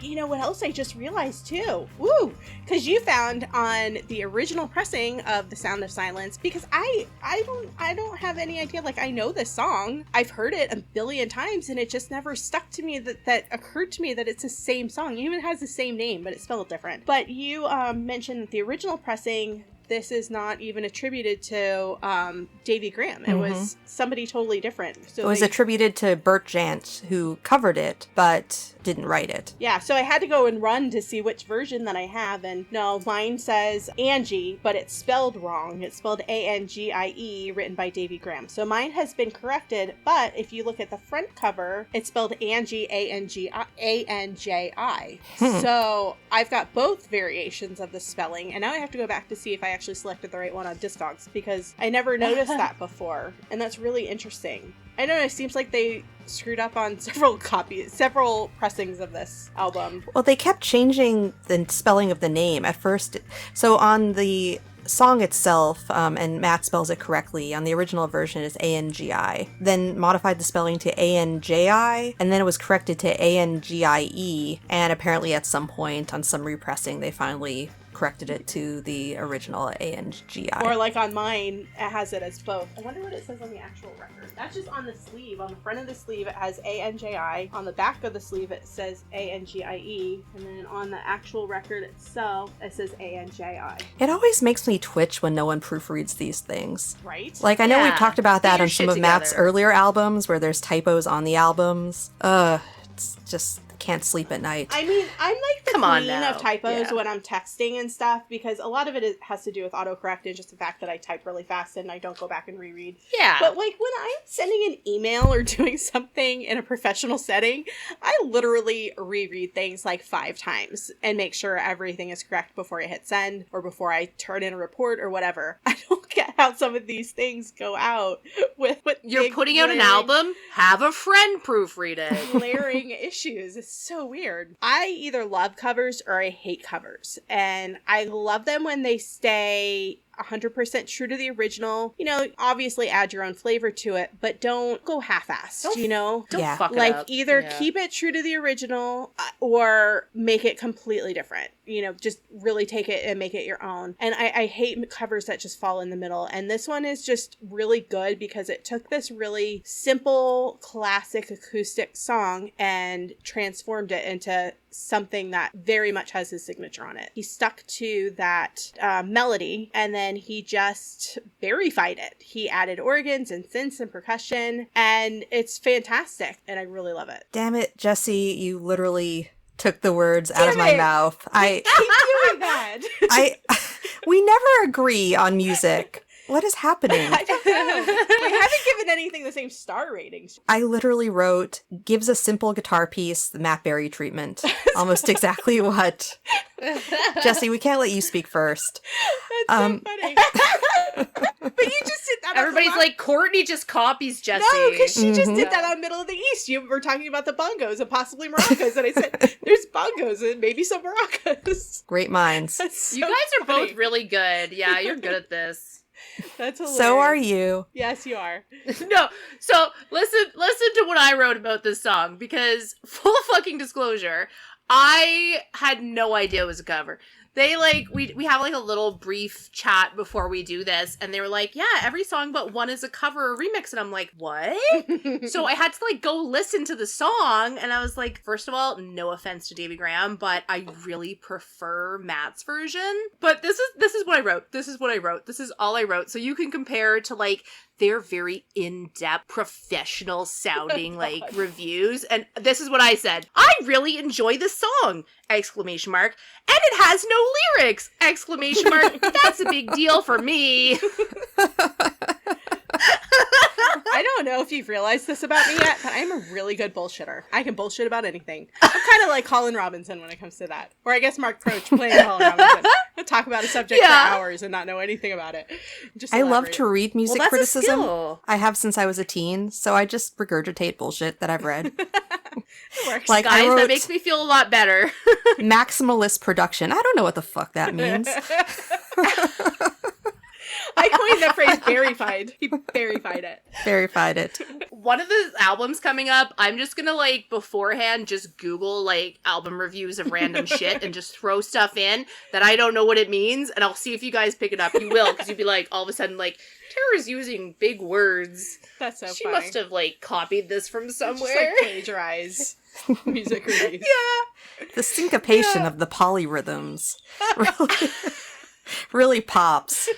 you know what else I just realized too? Woo! Because you found on the original pressing of The Sound of Silence, because I don't have any idea, like, I know this song, I've heard it a billion times, and it just never stuck to me that occurred to me that it's the same song. It even has the same name, but it's spelled different. But you mentioned that the original pressing, this is not even attributed to Davy Graham. It was somebody totally different. So it was attributed to Bert Jant, who covered it, but didn't write it. Yeah, so I had to go and run to see which version that I have, and no, mine says Angie, but it's spelled wrong. It's spelled A-N-G-I-E, written by Davy Graham. So mine has been corrected, but if you look at the front cover, it's spelled Angie, A-N-G-I-A-N-J-I. So I've got both variations of the spelling, and now I have to go back to see if I actually selected the right one on Discogs, because I never noticed that before, and that's really interesting. I don't know, it seems like they screwed up on several pressings of this album. Well, they kept changing the spelling of the name at first. So on the song itself, and Matt spells it correctly, on the original version is A-N-G-I, then modified the spelling to A-N-J-I, and then it was corrected to A-N-G-I-E, and apparently at some point on some repressing they finally corrected it to the original A-N-G-I. Or like on mine, it has it as both. I wonder what it says on the actual record. That's just on the sleeve. On the front of the sleeve, it has A-N-J-I. On the back of the sleeve, it says A-N-G-I-E. And then on the actual record itself, it says A-N-J-I. It always makes me twitch when no one proofreads these things. Right? Like, I know we've Yeah. talked about that Get your on some shit of Matt's together. earlier albums where there's typos on the albums. It's just can't sleep at night. I mean, I'm like the Come on queen now. of typos Yeah. when I'm texting and stuff, because a lot of it has to do with autocorrect and just the fact that I type really fast and I don't go back and reread. Yeah. But like when I'm sending an email or doing something in a professional setting, I literally reread things like 5 times and make sure everything is correct before I hit send or before I turn in a report or whatever. I don't get how some of these things go out with You're big putting out an glaring- album, have a friend proofread it. glaring issues. It's so weird. I either love covers or I hate covers. And I love them when they stay 100% true to the original. You know, obviously add your own flavor to it, but don't go half-assed, you know? Don't Yeah. fuck it Like up. either Yeah. keep it true to the original or make it completely different. You know, just really take it and make it your own. And I hate covers that just fall in the middle. And this one is just really good because it took this really simple, classic acoustic song and transformed it into something that very much has his signature on it. He stuck to that melody, and then he just verified it. He added organs and synths and percussion, and it's fantastic, and I really love it. Damn it, Jesse, you literally took the words out of Damn my it. mouth. Keep doing that. We never agree on music. What is happening? I don't know. We haven't given anything the same star ratings. I literally wrote, gives a simple guitar piece the Matt Berry treatment. Almost exactly what. Jesse, we can't let you speak first. That's so funny. But you just did that. on Everybody's the like, Courtney just copies Jesse. no, because she just Mhm. did that on Middle of the East. You were talking about the bongos and possibly maracas, and I said, "There's bongos and maybe some maracas." Great minds. That's so You guys are funny. both really good. Yeah, you're good at this. That's hilarious. So are you. Yes, you are. No, so listen to what I wrote about this song, because full fucking disclosure, I had no idea it was a cover. They like we have like a little brief chat before we do this, and they were like, yeah, every song but one is a cover or remix, and I'm like, what? So I had to like go listen to the song, and I was like, first of all, no offense to Davy Graham, but I really prefer Matt's version. But this is what I wrote. This is what I wrote. This is all I wrote. So you can compare to like their very in-depth, professional sounding like reviews. And this is what I said. I really enjoy this song! Exclamation mark. And it has no lyrics! Exclamation mark. That's a big deal for me. I don't know if you've realized this about me yet, but I'm a really good bullshitter. I can bullshit about anything. I'm kind of like Colin Robinson when it comes to that. Or I guess Mark Proch playing Colin Robinson. I'll talk about a subject for hours and not know anything about it. I love to read music that's criticism. a skill. I have since I was a teen, so I just regurgitate bullshit that I've read. It works. Like Guys, I wrote that makes me feel a lot better. maximalist production. I don't know what the fuck that means. I coined that phrase verified. He verified it. Verified it. One of the albums coming up, I'm just gonna like beforehand just Google like album reviews of random shit and just throw stuff in that I don't know what it means, and I'll see if you guys pick it up. You will, because you'd be like all of a sudden like, Tara's using big words. That's so She funny. must have like copied this from somewhere. Just like plagiarize music reviews. Yeah. The syncopation of the polyrhythms really pops.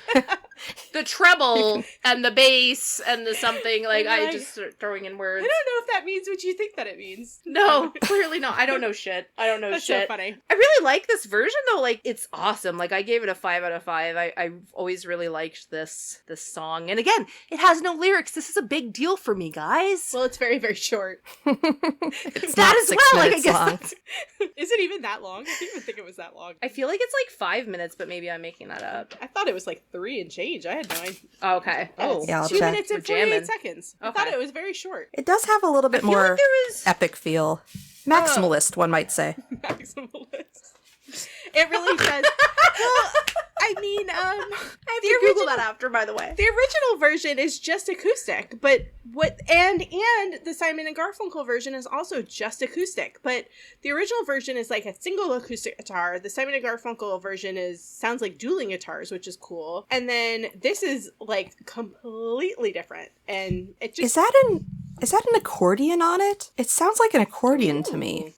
The treble and the bass and the something, like I Right. just start throwing in words. I don't know if that means what you think that it means. No, clearly not. I don't know shit. I don't know That's shit. so funny. I really like this version though. Like it's awesome. Like I gave it a 5 out of 5. I've always really liked this song. And again, it has no lyrics. This is a big deal for me, guys. Well, it's very, very short. It's That not as 6 well, like, I minutes guess long. that's- Is it even that long? I didn't even think it was that long. I feel like it's like 5 minutes, but maybe I'm making that up. I thought it was like 3 and change. I had no idea. Okay. Oh, Yeah, I'll 2 check. minutes and We're 48 jamming. seconds. I Okay. thought it was very short. It does have a little bit I feel more like there was. epic feel. Maximalist, one might say. Maximalist. It really does. Well, I mean, I have the to Google original- that after, by the way. the original version is just acoustic, but and the Simon and Garfunkel version is also just acoustic, but the original version is like a single acoustic guitar. The Simon and Garfunkel version sounds like dueling guitars, which is cool. And then this is like completely different, and it just Is that an accordion on it? It sounds like an accordion to me.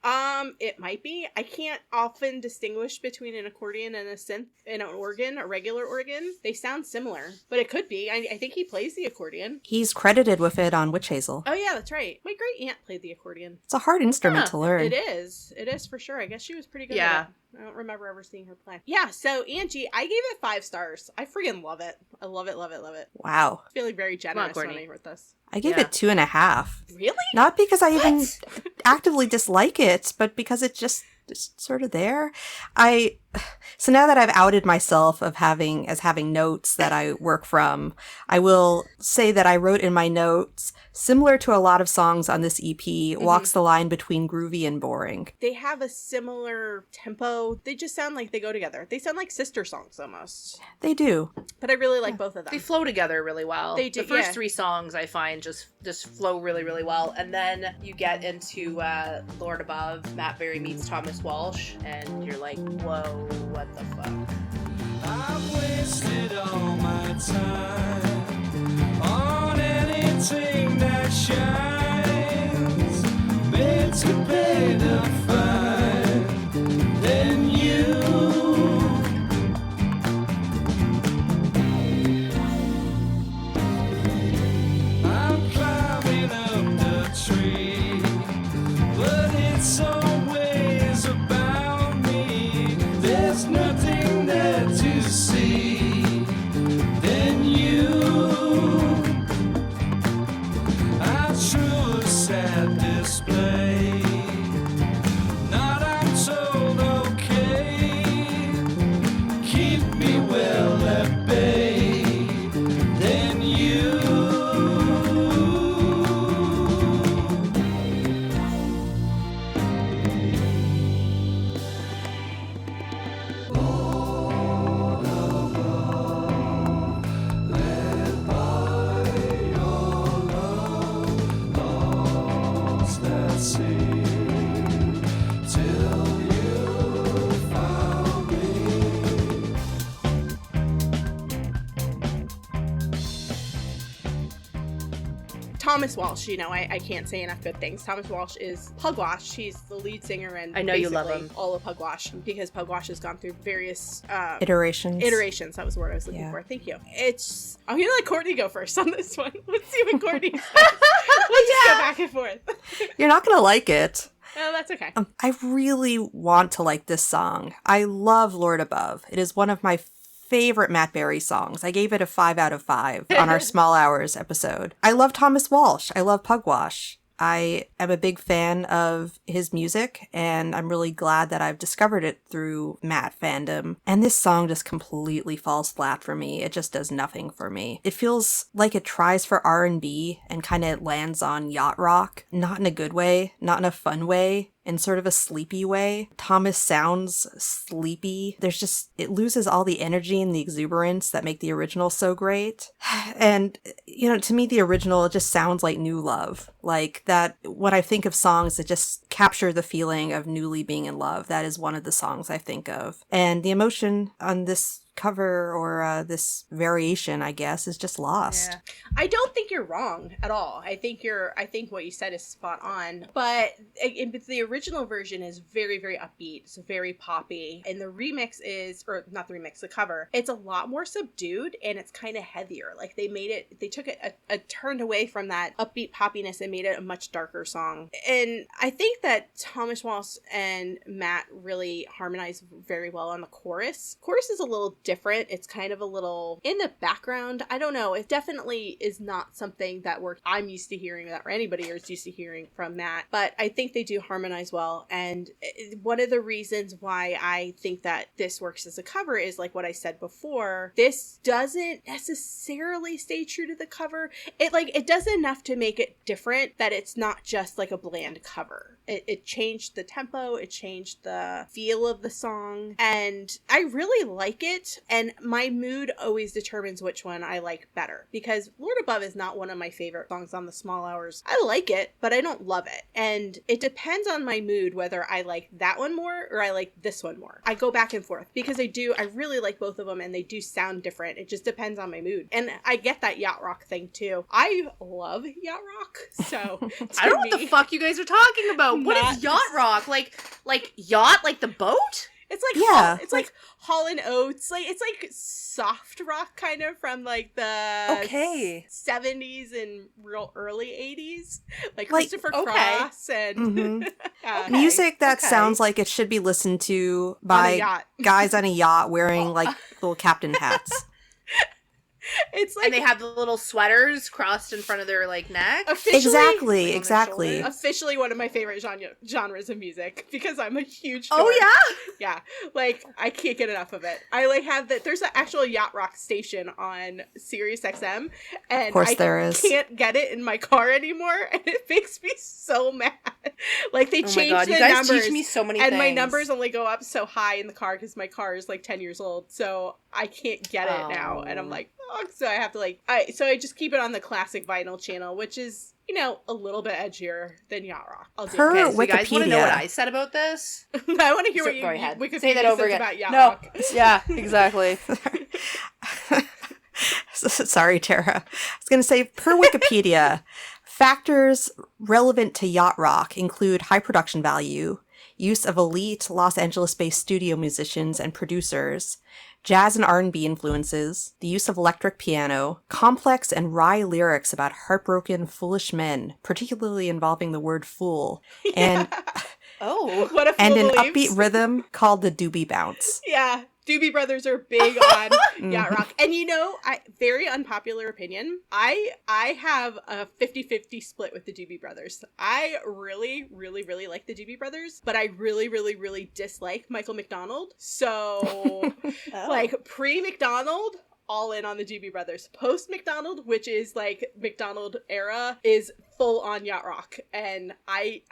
It might be. I can't often distinguish between an accordion and a synth and an organ, a regular organ. They sound similar, but it could be. I think he plays the accordion. He's credited with it on Witch Hazel. Oh yeah, that's right. My great aunt played the accordion. It's a hard instrument Huh, to learn. It is. It is for sure. I guess she was pretty good Yeah. at it. I don't remember ever seeing her play. Yeah, so Angie, I gave it 5 stars. I friggin' love it. I love it, love it, love it. Wow. Feeling very generous when Courtney. I wrote this. I gave Yeah. it 2.5. Really? Not because I even actively dislike it, but because it's just sort of there. So now that I've outed myself as having notes that I work from, I will say that I wrote in my notes, similar to a lot of songs on this EP, walks the line between groovy and boring. They have a similar tempo. They just sound like they go together. They sound like sister songs almost. They do. But I really like both of them. They flow together really well. They do, The first yeah. 3 songs I find just flow really, really well. And then you get into Lord Above, Matt Berry meets Thomas Walsh, and you're like, whoa, what the fuck? I've wasted all my time on anything that shines. Made to pay the fine. Then you. I'm climbing up the tree, but it's always about me. There's nothing there to see. Then you. Thomas Walsh, you know, I can't say enough good things. Thomas Walsh is Pugwash. He's the lead singer and I know you love him. all of Pugwash, because Pugwash has gone through various Iterations. That was the word I was looking Yeah. for. Thank you. I'm gonna let Courtney go first on this one. Let's see what Courtney says. We'll just go back and forth. You're not going to like it. Oh, that's okay. I really want to like this song. I love Lord Above. It is one of my favorite Matt Berry songs. I gave it a 5 out of 5 on our Small Hours episode. I love Thomas Walsh. I love Pugwash. I am a big fan of his music, and I'm really glad that I've discovered it through Matt fandom. And this song just completely falls flat for me. It just does nothing for me. It feels like it tries for R&B and kind of lands on yacht rock, not in a good way, not in a fun way, in sort of a sleepy way. Thomas sounds sleepy. It loses all the energy and the exuberance that make the original so great. And, to me, the original, it just sounds like new love. Like that, when I think of songs that just capture the feeling of newly being in love, that is one of the songs I think of. And the emotion on this cover or this variation, I guess, is just lost. Yeah. I don't think you're wrong at all. I think what you said is spot on. But the original version is very, very upbeat. It's very poppy. And the remix or not the remix, the cover, it's a lot more subdued and it's kind of heavier. Like they took it turned away from that upbeat poppiness and made it a much darker song. And I think that Thomas Walsh and Matt really harmonize very well on the chorus. Chorus is a little different. It's kind of a little in the background. I don't know. It definitely is not something that I'm used to hearing, that or anybody is used to hearing from Matt. But I think they do harmonize well. And one of the reasons why I think that this works as a cover is like what I said before. This doesn't necessarily stay true to the cover. It does enough to make it different that it's not just like a bland cover. It changed the tempo. It changed the feel of the song. And I really like it. And my mood always determines which one I like better, because Lord Above is not one of my favorite songs on the Small Hours. I like it, but I don't love it. And it depends on my mood whether I like that one more or I like this one more. I go back and forth because I really like both of them and they do sound different. It just depends on my mood. And I get that yacht rock thing too. I love yacht rock. So I don't know what the fuck you guys are talking about. What is yacht rock? Like yacht, like the boat? It's like it's like Hall & Oates. Like it's like soft rock kind of from like the 70s and real early 80s. Like Christopher Cross and music that sounds like it should be listened to by guys on a yacht wearing like little captain hats. It's like, and they have the little sweaters crossed in front of their like neck. Exactly. Officially one of my favorite genres of music because I'm a huge dork. Oh yeah. Yeah. Like I can't get enough of it. I like have that. There's an actual yacht rock station on Sirius XM, and I can't get it in my car anymore, and it makes me so mad. Like they changed the numbers. Teach me so many and things. My numbers only go up so high in the car because my car is like 10 years old, so I can't get it now, and I'm like. So I have to I just keep it on the classic vinyl channel, which is, a little bit edgier than yacht rock. I'll do it. Okay, so you guys want to know what I said about this? I want to hear what you go ahead. Wikipedia say that over again. About yacht rock. Yeah, exactly. Sorry, Tara. I was going to say, per Wikipedia, factors relevant to yacht rock include high production value, use of elite Los Angeles-based studio musicians and producers, jazz and R&B influences, the use of electric piano, complex and wry lyrics about heartbroken, foolish men, particularly involving the word fool, and what a fool and an believes. upbeat rhythm called the doobie bounce. Yeah. Doobie Brothers are big on yacht rock. And very unpopular opinion, I have a 50-50 split with the Doobie Brothers. I really, really, really like the Doobie Brothers, but I really, really, really dislike Michael McDonald. So, like, pre-McDonald, all in on the Doobie Brothers. Post-McDonald, which is, like, McDonald era, is full on yacht rock, and I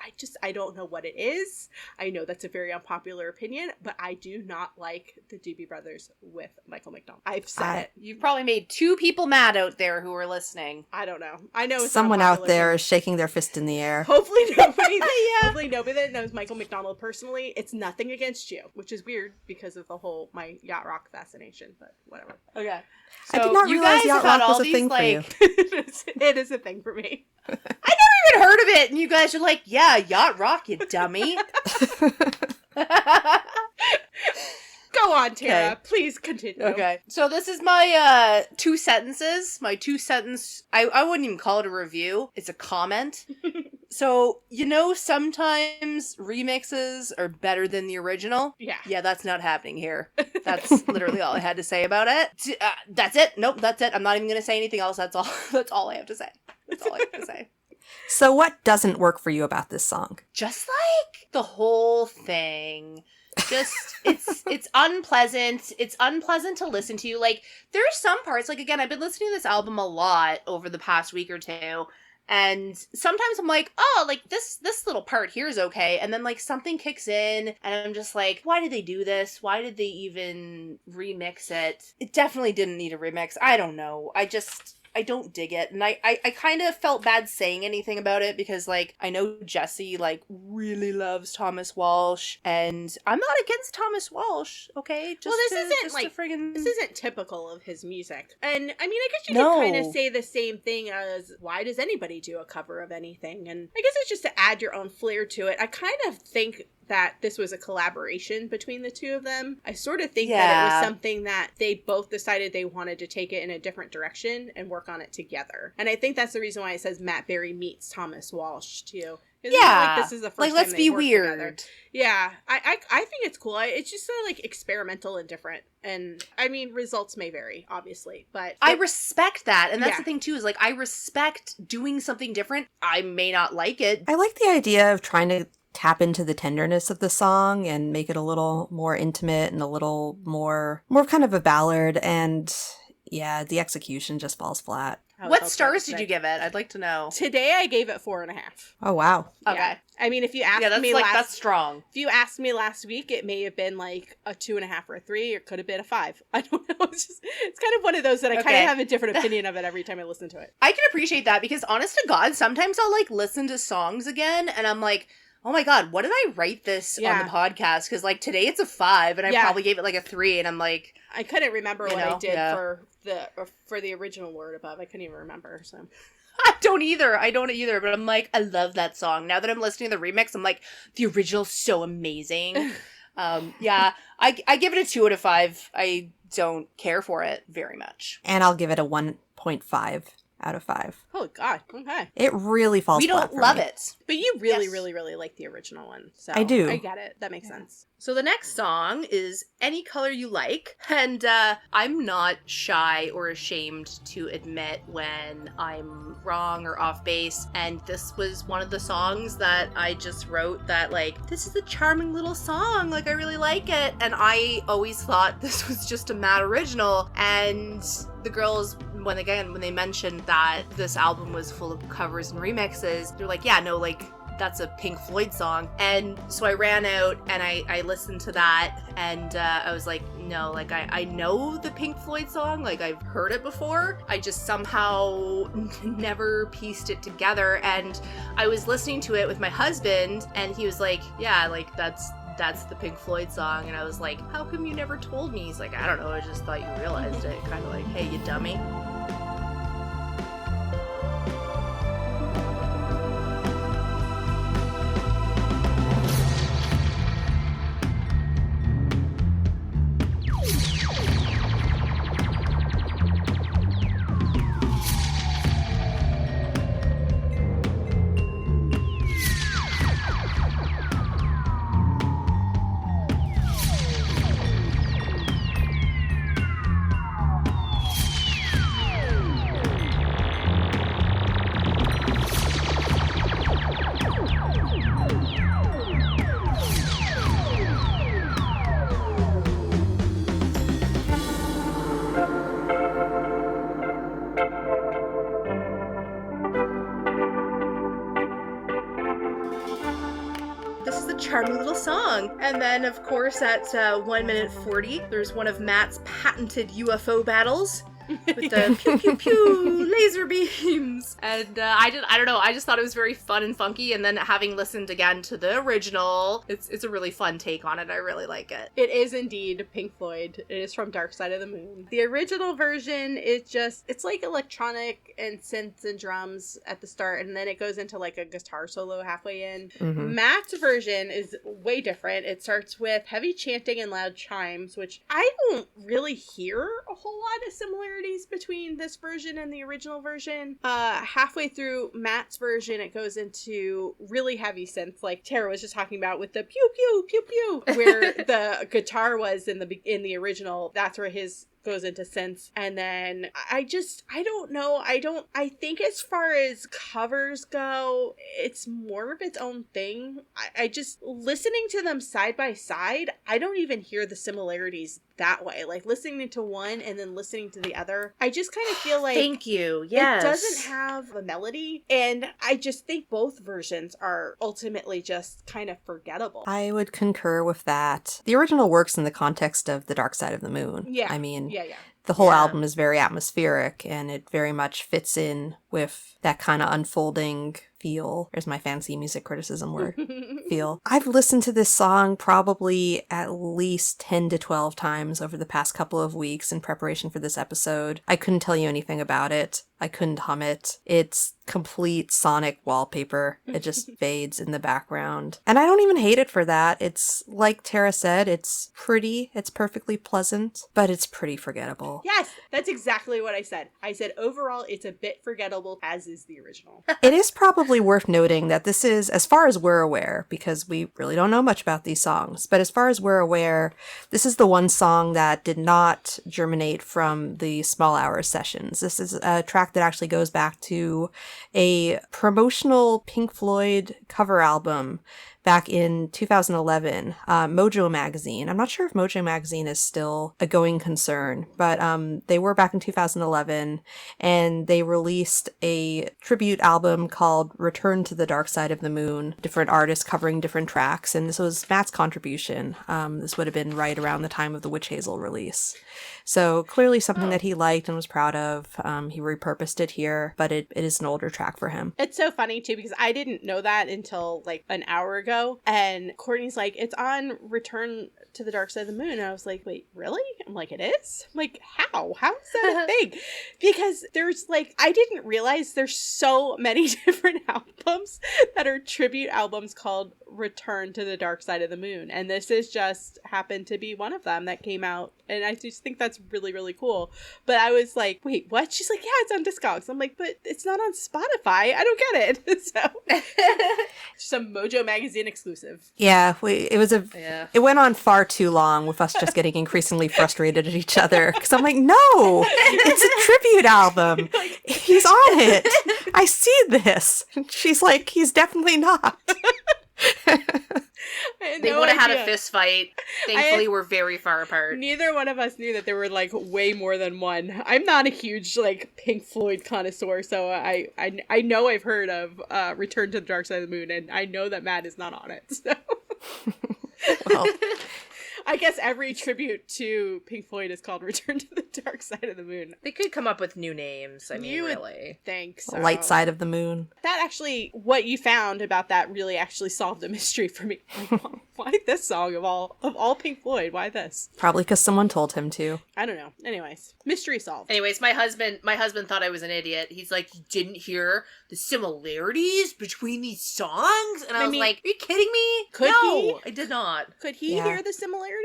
don't know what it is. I know that's a very unpopular opinion, but I do not like the Doobie Brothers with Michael McDonald. I've said it. You've probably made 2 people mad out there who are listening. I don't know. I know it's someone out there is shaking their fist in the air. Hopefully nobody that knows Michael McDonald personally. It's nothing against you, which is weird because of the whole my yacht rock fascination, but whatever. Okay. So I did not realize yacht rock was a thing for you. It is a thing for me. even heard of it, and you guys are like, yeah, yacht rock, you dummy. Go on, Tara. Okay. Please continue. Okay. So this is my 2 sentences. My 2-sentence, I wouldn't even call it a review. It's a comment. So, sometimes remixes are better than the original. Yeah. Yeah, that's not happening here. That's literally all I had to say about it. That's it. Nope, that's it. I'm not even going to say anything else. That's all. That's all I have to say. That's all I have to say. So what doesn't work for you about this song? Just like the whole thing. Just it's unpleasant. It's unpleasant to listen to. Like, there are some parts, like, again, I've been listening to this album a lot over the past week or two, and sometimes I'm like, oh, like this little part here is okay, and then like something kicks in and I'm just like, why did they do this? Why did they even remix it? It definitely didn't need a remix. I don't know. I don't dig it, and I kind of felt bad saying anything about it because, like, I know Jesse, like, really loves Thomas Walsh, and I'm not against Thomas Walsh, okay? This isn't typical of his music. And, I mean, I guess you could kind of say the same thing as, why does anybody do a cover of anything? And I guess it's just to add your own flair to it. I kind of think that this was a collaboration between the two of them. I sort of think that it was something that they both decided they wanted to take it in a different direction and work on it together. And I think that's the reason why it says Matt Berry meets Thomas Walsh, too. Like, this is the first time let's be weird. Together. Yeah, I think it's cool. It's just sort of like experimental and different. And I mean, results may vary, obviously, but I respect that. And that's the thing too, is like, I respect doing something different. I may not like it. I like the idea of trying to tap into the tenderness of the song and make it a little more intimate and a little more kind of a ballad, and yeah, the execution just falls flat. What stars did you give it? I'd like to know. Today I gave it 4.5. Oh wow. Okay. Yeah. I mean, if you asked me that's strong. If you asked me last week, it may have been like a 2.5 or a 3, or it could have been a 5. I don't know. It's kind of one of those that I kind of have a different opinion of it every time I listen to it. I can appreciate that because, honest to God, sometimes I'll like listen to songs again and I'm like, oh my God, what did I write this on the podcast? Because like today it's a 5 and I probably gave it like a 3 and I'm like, I couldn't remember what I did for the original Word Above. I couldn't even remember. So I don't either. But I'm like, I love that song. Now that I'm listening to the remix, I'm like, the original's so amazing. I give it a 2 out of 5. I don't care for it very much. And I'll give it a 1.5 out of 5. Oh God, okay. It really falls flat. We don't love it. But you really, really, really like the original one. So I do. I get it. That makes sense. So the next song is Any Color You Like, and I'm not shy or ashamed to admit when I'm wrong or off base, and this was one of the songs that I just wrote that, like, this is a charming little song, like, I really like it, and I always thought this was just a Matt original, and the girls, when they mentioned that this album was full of covers and remixes, they're like, yeah, no, like, that's a Pink Floyd song. And so I ran out and I listened to that and I was like, no, like I know the Pink Floyd song, like I've heard it before. I just somehow never pieced it together. And I was listening to it with my husband and he was like, yeah, like that's the Pink Floyd song. And I was like, how come you never told me? He's like, I don't know, I just thought you realized it. Kind of like, hey, you dummy. Charming little song. And then, of course, at 1 minute 40, there's one of Matt's patented UFO battles. with the pew pew pew laser beams. And I don't know, I just thought it was very fun and funky, and then having listened again to the original, it's a really fun take on it. I really like it. It is indeed Pink Floyd. It is from Dark Side of the Moon. The original version is just, it's like electronic and synths and drums at the start, and then it goes into like a guitar solo halfway in. Mhm. Matt's version is way different. It starts with heavy chanting and loud chimes, which I don't really hear a whole lot of similarities between this version and the original version. Halfway through Matt's version, it goes into really heavy synths, like Tara was just talking about with the pew pew pew pew, where the guitar was in the original. That's where his goes into synths. And then I don't know. I think as far as covers go, it's more of its own thing. I just, listening to them side by side, I don't even hear the similarities that way. Like listening to one and then listening to the other, I just kind of feel like Thank you. Yes. it doesn't have a melody, and I just think both versions are ultimately just kind of forgettable. I would concur with that. The original works in the context of The Dark Side of the Moon. Yeah. I mean, Yeah. the whole Yeah. album is very atmospheric, and it very much fits in with that kind of unfolding feel. There's my fancy music criticism word. Feel. I've listened to this song probably at least 10 to 12 times over the past couple of weeks in preparation for this episode. I couldn't tell you anything about it. I couldn't hum it. It's complete sonic wallpaper. It just fades in the background. And I don't even hate it for that. It's like Tara said, it's pretty, it's perfectly pleasant, but it's pretty forgettable. Yes, that's exactly what I said. I said overall it's a bit forgettable, as is the original. It is probably worth noting that this is, as far as we're aware, because we really don't know much about these songs, but as far as we're aware, this is the one song that did not germinate from the Small Hours sessions. This is a track that actually goes back to a promotional Pink Floyd cover album back in 2011, Mojo Magazine. I'm not sure if Mojo Magazine is still a going concern, but they were back in 2011, and they released a tribute album called Return to the Dark Side of the Moon, different artists covering different tracks, and this was Matt's contribution. This would have been right around the time of the Witch Hazel release. So clearly something that he liked and was proud of. He repurposed it here, but it is an older track for him. It's so funny too, because I didn't know that until like an hour ago. And Courtney's like, it's on Return to the Dark Side of the Moon. And I was like, wait, really? I'm like, it is? I'm like, how? How is that a thing? Because there's like, I didn't realize there's so many different albums that are tribute albums called Return to the Dark Side of the Moon. And this is just happened to be one of them that came out. And I just think that's really, really cool. But I was like, wait, what? She's like, yeah, it's on Discogs. I'm like, but it's not on Spotify. I don't get it. So, some Mojo Magazine exclusive. Yeah, it went on far too long with us just getting increasingly frustrated at each other. Because I'm like, no, it's a tribute album. He's on it. I see this. She's like, he's definitely not. They would have had a fist fight. Thankfully, we're very far apart. Neither one of us knew that there were like way more than one. I'm not a huge like Pink Floyd connoisseur, so I know I've heard of Return to the Dark Side of the Moon, and I know that Matt is not on it. So. Well, I guess every tribute to Pink Floyd is called Return to the Dark Side of the Moon. They could come up with new names. I mean, You would really. think so. light side of the moon. That actually, what you found about that really actually solved a mystery for me. Like, why this song of all Pink Floyd? Why this? Probably because someone told him to. I don't know. Anyways, mystery solved. Anyways, my husband thought I was an idiot. He's like, you didn't hear the similarities between these songs? And I was mean, like, are you kidding me? could No, he? I did not. Could he Yeah. hear the similarities?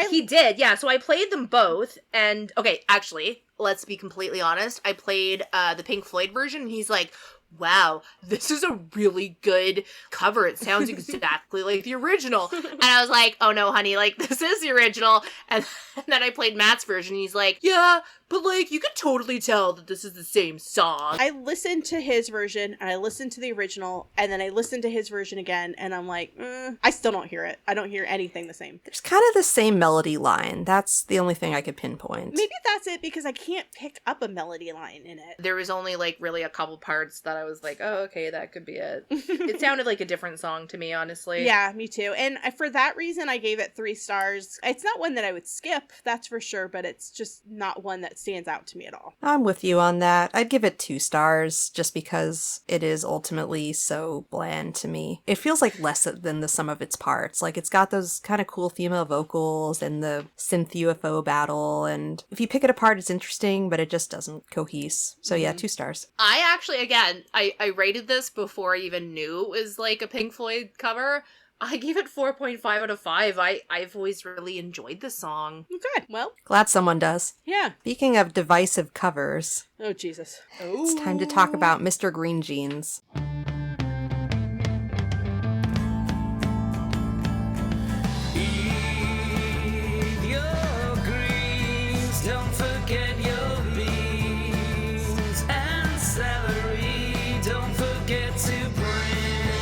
He did, yeah. So I played them both, and okay, actually, let's be completely honest. I played the Pink Floyd version, and he's like, wow, this is a really good cover. It sounds exactly like the original. And I was like, oh no, honey, like, this is the original. And then I played Matt's version, and he's like, yeah, but like, you could totally tell that this is the same song. I listened to his version, and I listened to the original, and then I listened to his version again, and I'm like, I still don't hear it. I don't hear anything the same. There's kind of the same melody line. That's the only thing I could pinpoint. Maybe that's it, because I can't pick up a melody line in it. There was only like really a couple parts that I was like, oh, okay, that could be it. It sounded like a different song to me, honestly. Yeah, me too. And for that reason, I gave it 3 stars. It's not one that I would skip, that's for sure, but it's just not one that stands out to me at all. I'm with you on that. I'd give it 2 stars just because it is ultimately so bland to me. It feels like less than the sum of its parts. Like, it's got those kind of cool female vocals and the synth UFO battle, and if you pick it apart, it's interesting, but it just doesn't cohese. So yeah, 2 stars. I actually, again, I rated this before I even knew it was like a Pink Floyd cover. I gave it 4.5 out of 5. I've always really enjoyed the song. Good. Well, Glad someone does. yeah. Speaking of divisive covers, Oh, Jesus. it's time to talk about Mr. Green Jeans. Eat your greens, don't forget your beans and celery. Don't forget to bring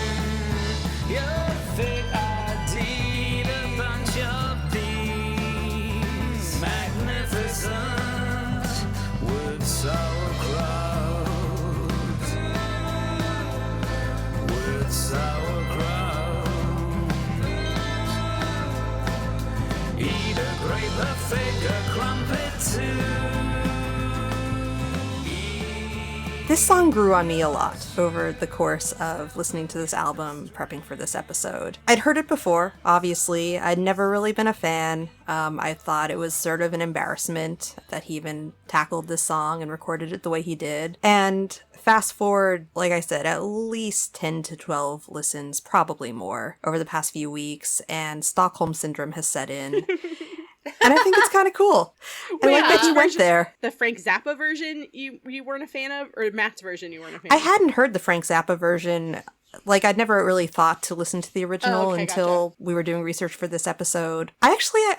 your thick ID, a bunch of these magnificent wood sauerkraut. Wood sauerkraut. Eat a grape, a fig, a crumpet too. This song grew on me a lot over the course of listening to this album, prepping for this episode. I'd heard it before, obviously. I'd never really been a fan. I thought it was sort of an embarrassment that he even tackled this song and recorded it the way he did. And fast forward, like I said, at least 10 to 12 listens, probably more, over the past few weeks, and Stockholm Syndrome has set in. And I think it's kind of cool. I like that you went there. The Frank Zappa version you weren't a fan of, or Matt's version you weren't a fan I of? hadn't heard the Frank Zappa version. Like, I'd never really thought to listen to the original Oh, okay, until we were doing research for this episode. I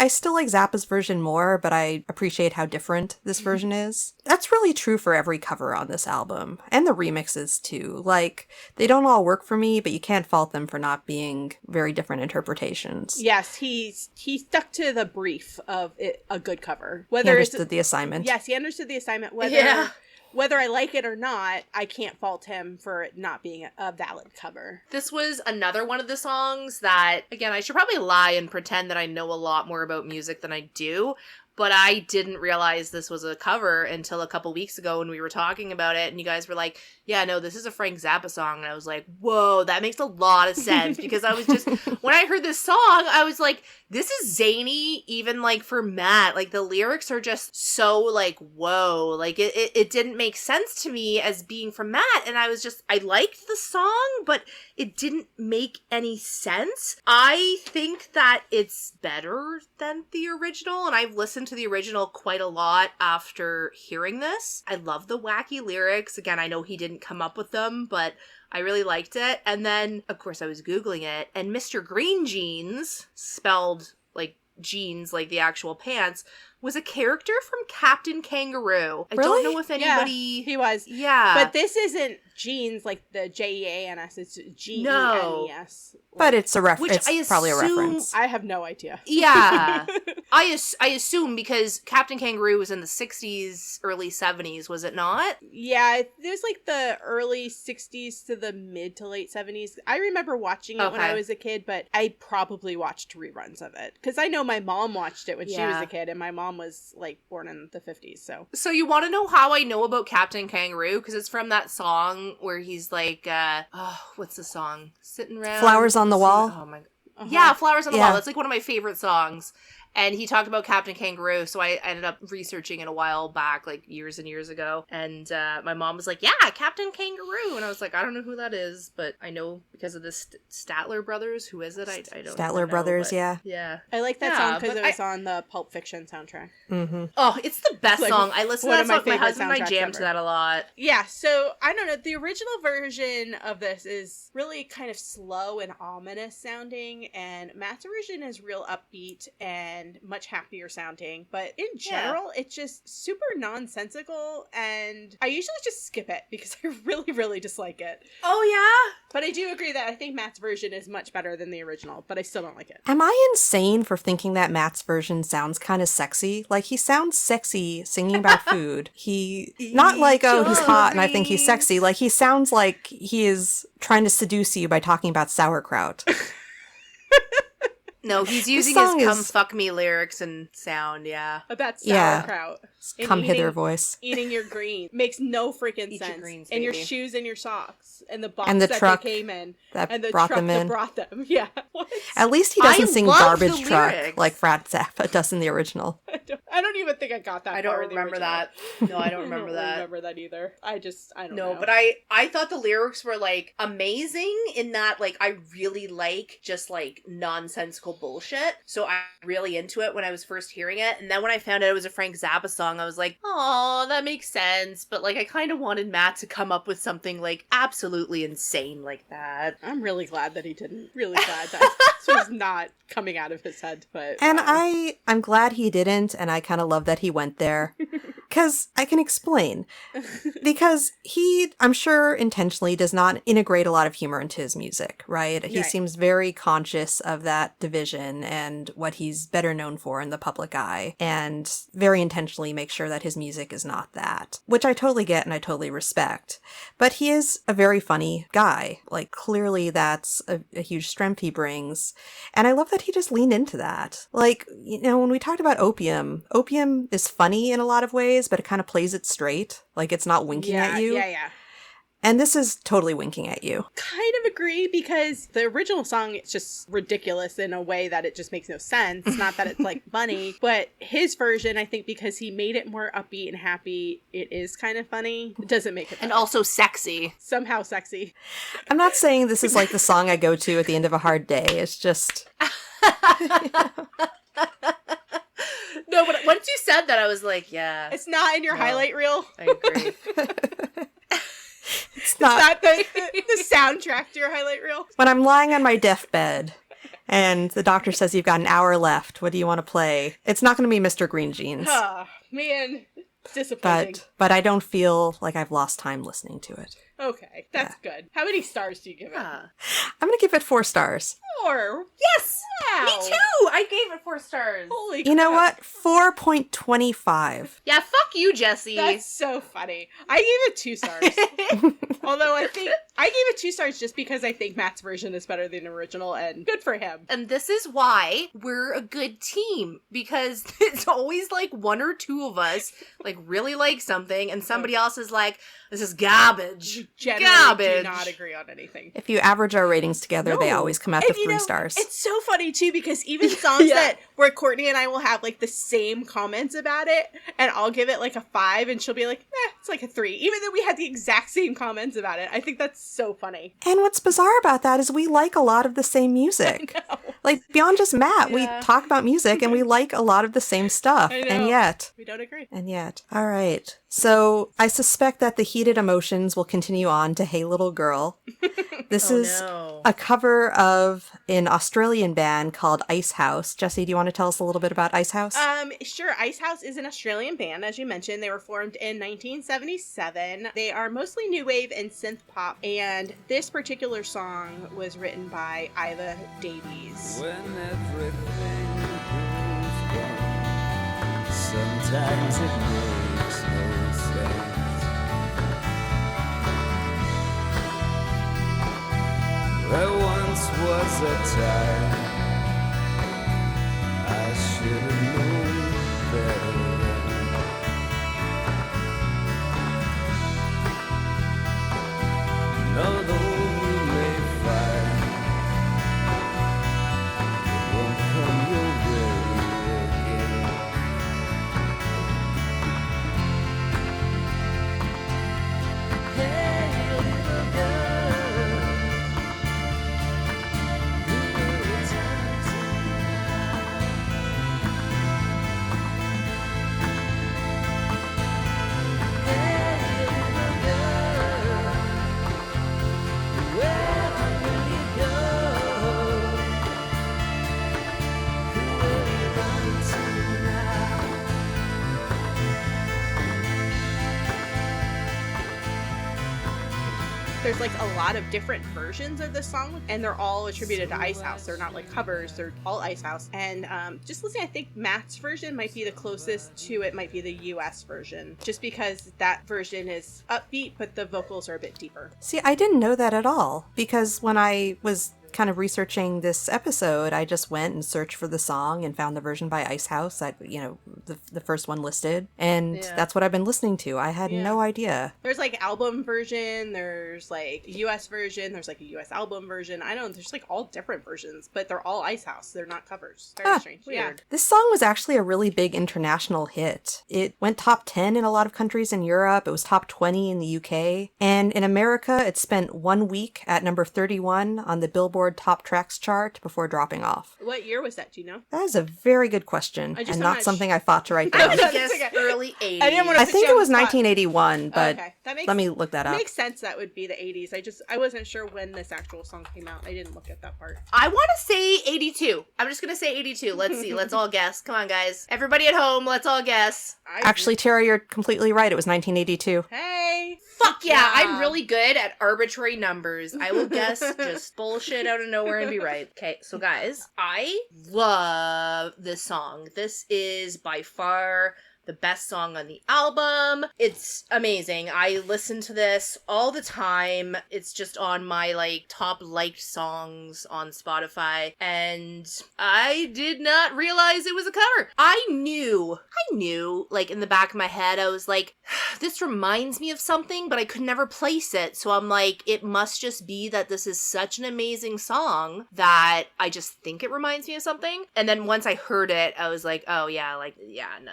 still like Zappa's version more, but I appreciate how different this version is. That's really true for every cover on this album, and the remixes too. Like, they don't all work for me, but you can't fault them for not being very different interpretations. Yes, he stuck to the brief of it, a good cover. He Whether understood the assignment. Yes, he understood the assignment. Whether I like it or not, I can't fault him for it not being a valid cover. This was another one of the songs that, again, I should probably lie and pretend that I know a lot more about music than I do, but I didn't realize this was a cover until a couple weeks ago when we were talking about it, and you guys were like, yeah, no, this is a Frank Zappa song, and I was like, whoa, that makes a lot of sense, because I was just, when I heard this song, I was like, this is zany, even, like, for Matt. Like, the lyrics are just so, like, whoa. Like, it didn't make sense to me as being from Matt, and I was just, I liked the song, but it didn't make any sense. I think that it's better than the original, and I've listened to the original quite a lot after hearing this. I love the wacky lyrics. Again, I know he didn't come up with them, but I really liked it. And then, of course, I was Googling it, and Mr. Green Jeans, spelled like jeans, like the actual pants, was a character from Captain Kangaroo. I Really? don't know if anybody... Yeah, he was. Yeah. But this isn't jeans like the Jeans, it's Genes. But it's a Which it's I probably a assume- reference. I have no idea. Yeah. I assume because Captain Kangaroo was in the 60s, early 70s, was it not? Yeah, there's like the early 60s to the mid to late 70s. I remember watching it when I Okay. was a kid, but I probably watched reruns of it. Because I know my mom watched it when she was Yeah. a kid, and my mom was like born in the 50s, so. So you want to know how I know about Captain Kangaroo? Because it's from that song where he's like, what's the song? Sitting around. Flowers on the Wall? Oh my. Uh-huh. Yeah, Flowers on the Yeah. Wall. That's like one of my favorite songs. And he talked about Captain Kangaroo, so I ended up researching it a while back, like years and years ago. And my mom was like, yeah, Captain Kangaroo. And I was like, I don't know who that is, but I know because of the Statler Brothers. Who is it? I don't Statler know, Brothers, but- yeah. Yeah. I like that Yeah, song because but it was on the Pulp Fiction soundtrack. Mm-hmm. Oh, it's the best Like, song. I listen one to of that my song. My favorite husband and I soundtracks jam ever. to that a lot. Yeah, so I don't know. The original version of this is really kind of slow and ominous sounding, and Matt's version is real upbeat and much happier sounding. But in general, it's just super nonsensical, and I usually just skip it because I really, really dislike it. Oh, But I do agree that I think Matt's version is much better than the original, but I still don't like it. Am I insane for thinking that Matt's version sounds kind of sexy? Like, he sounds sexy singing about food. Not like, oh, he's hot and I think he's sexy. Like, he sounds like he is trying to seduce you by talking about sauerkraut. No, he's using song his "come is- fuck me" lyrics and sound. Yeah. About Yeah. sauerkraut. And Come hither voice. Eating your greens makes no freaking Eat your sense. greens, and your baby. shoes and your socks and the box And the that truck they came in that and the brought truck them that in. brought them. Yeah. What? At least he I doesn't sing love Garbage the Truck lyrics. like Frat Zappa does in the original. I don't even think I got that. I don't far in the remember original. that. No, I don't remember I don't that. remember that either. I don't No, know. but I thought the lyrics were like amazing in that like I really like just like nonsensical bullshit. So I'm really into it when I was first hearing it. And then when I found out it was a Frank Zappa song, I was like, oh, that makes sense. But like I kind of wanted Matt to come up with something like absolutely insane like that. I'm really glad that he didn't. Really glad that this was not coming out of his head. But And I'm glad he didn't, and I kind of love that he went there. Because I can explain. Because he, I'm sure intentionally, does not integrate a lot of humor into his music, right? He Right. seems very conscious of that division and what he's better known for in the public eye, and very intentionally makes sure that his music is not that, which I totally get and I totally respect. But he is a very funny guy. Like, clearly that's a huge strength he brings. And I love that he just leaned into that. Like, you know, when we talked about Opium is funny in a lot of ways, but it kind of plays it straight. Like, it's not winking yeah, at you. yeah. And this is totally winking at you. Kind of agree, because the original song is just ridiculous in a way that it just makes no sense. Not that it's like funny, but his version, I think, because he made it more upbeat and happy, it is kind of funny. It doesn't make it And better. also sexy. Somehow sexy. I'm not saying this is like the song I go to at the end of a hard day. It's just... No, but once you said that, I was like, yeah, It's not in your No. highlight reel. I agree. It's not... Not the soundtrack to your highlight reel. When I'm lying on my deathbed and the doctor says you've got an hour left, what do you want to play? It's not going to be Mr. Green Jeans. Oh, man. Disappointing. But I don't feel like I've lost time listening to it. Okay, that's good. How many stars do you give it? Yeah. I'm going to give it 4 stars. 4. Yes! Wow. Me too! I gave it 4 stars. Holy You know crap. what? 4.25. Yeah, fuck you, Jesse. That's so funny. I gave it 2 stars. Although I think I gave it 2 stars just because I think Matt's version is better than the original, and good for him. And this is why we're a good team, because it's always like one or two of us like really like something and somebody else is like, this is garbage. Generally Garbage. do not agree on anything. If you average our ratings together, they No. always come out And to you 3 know, stars. It's so funny too, because even songs Yeah. that where Courtney and I will have like the same comments about it, and I'll give it like a 5 and she'll be like, it's like a 3, even though we had the exact same comments about it. I think that's so funny. And what's bizarre about that is we like a lot of the same music. No. Like, beyond just Matt, we Yeah. talk about music and we like a lot of the same stuff. I know. And yet... We don't agree. All right. So I suspect that the heated emotions will continue on to Hey Little Girl. This is no. a cover of an Australian band called Ice House. Jesse, do you want to tell us a little bit about Ice House? Sure. Ice House is an Australian band, as you mentioned. They were formed in 1977. They are mostly new wave and synth pop, and this particular song was written by Iva Davies. When everything goes wrong, sometimes it makes no sense. There once was a time I should have known better. And although you may find it won't come your way again, hey little girl, who will time tonight? Hey little girl, where will you go? Who will you run to now? There's like a lot of different versions of the song, and they're all attributed to Ice House. They're not like covers, they're all Ice House. And just listening, I think Matt's version might be the closest to it, might be the US version, just because that version is upbeat, but the vocals are a bit deeper. See, I didn't know that at all, because when I was kind of researching this episode, I just went and searched for the song and found the version by Icehouse that, the first one listed. And that's what I've been listening to. I had no idea. There's like album version, there's like US version, there's like a US album version. I know there's like all different versions, but they're all Icehouse. They're not covers. Very strange. Weird. Yeah. This song was actually a really big international hit. It went top 10 in a lot of countries in Europe. It was top 20 in the UK. And in America, it spent 1 week at number 31 on the Billboard Top Tracks chart before dropping off. What year was that? Do you know? That is a very good question, I just and don't not know. something I thought to write down. I That's guess okay. early 80s. I didn't want to I think it was put you on the spot. 1981, but Okay. That makes, let me look that up. makes sense. That would be the 80s. I wasn't sure when this actual song came out. I didn't look at that part. I want to say 82. I'm just going to say 82. Let's see. Let's all guess. Come on, guys. Everybody at home, let's all guess. Actually, Tara, you're completely right. It was 1982. Hey. Fuck yeah, Yeah. I'm really good at arbitrary numbers. I will guess just bullshit out of nowhere and be right. Okay, so guys, I love this song. This is by far the best song on the album. It's amazing. I listen to this all the time. It's just on my top liked songs on Spotify, and I did not realize it was a cover. I knew in the back of my head, I was like, this reminds me of something, but I could never place it. So I'm like, it must just be that this is such an amazing song that I just think it reminds me of something. And then once I heard it, I was like, oh yeah, no,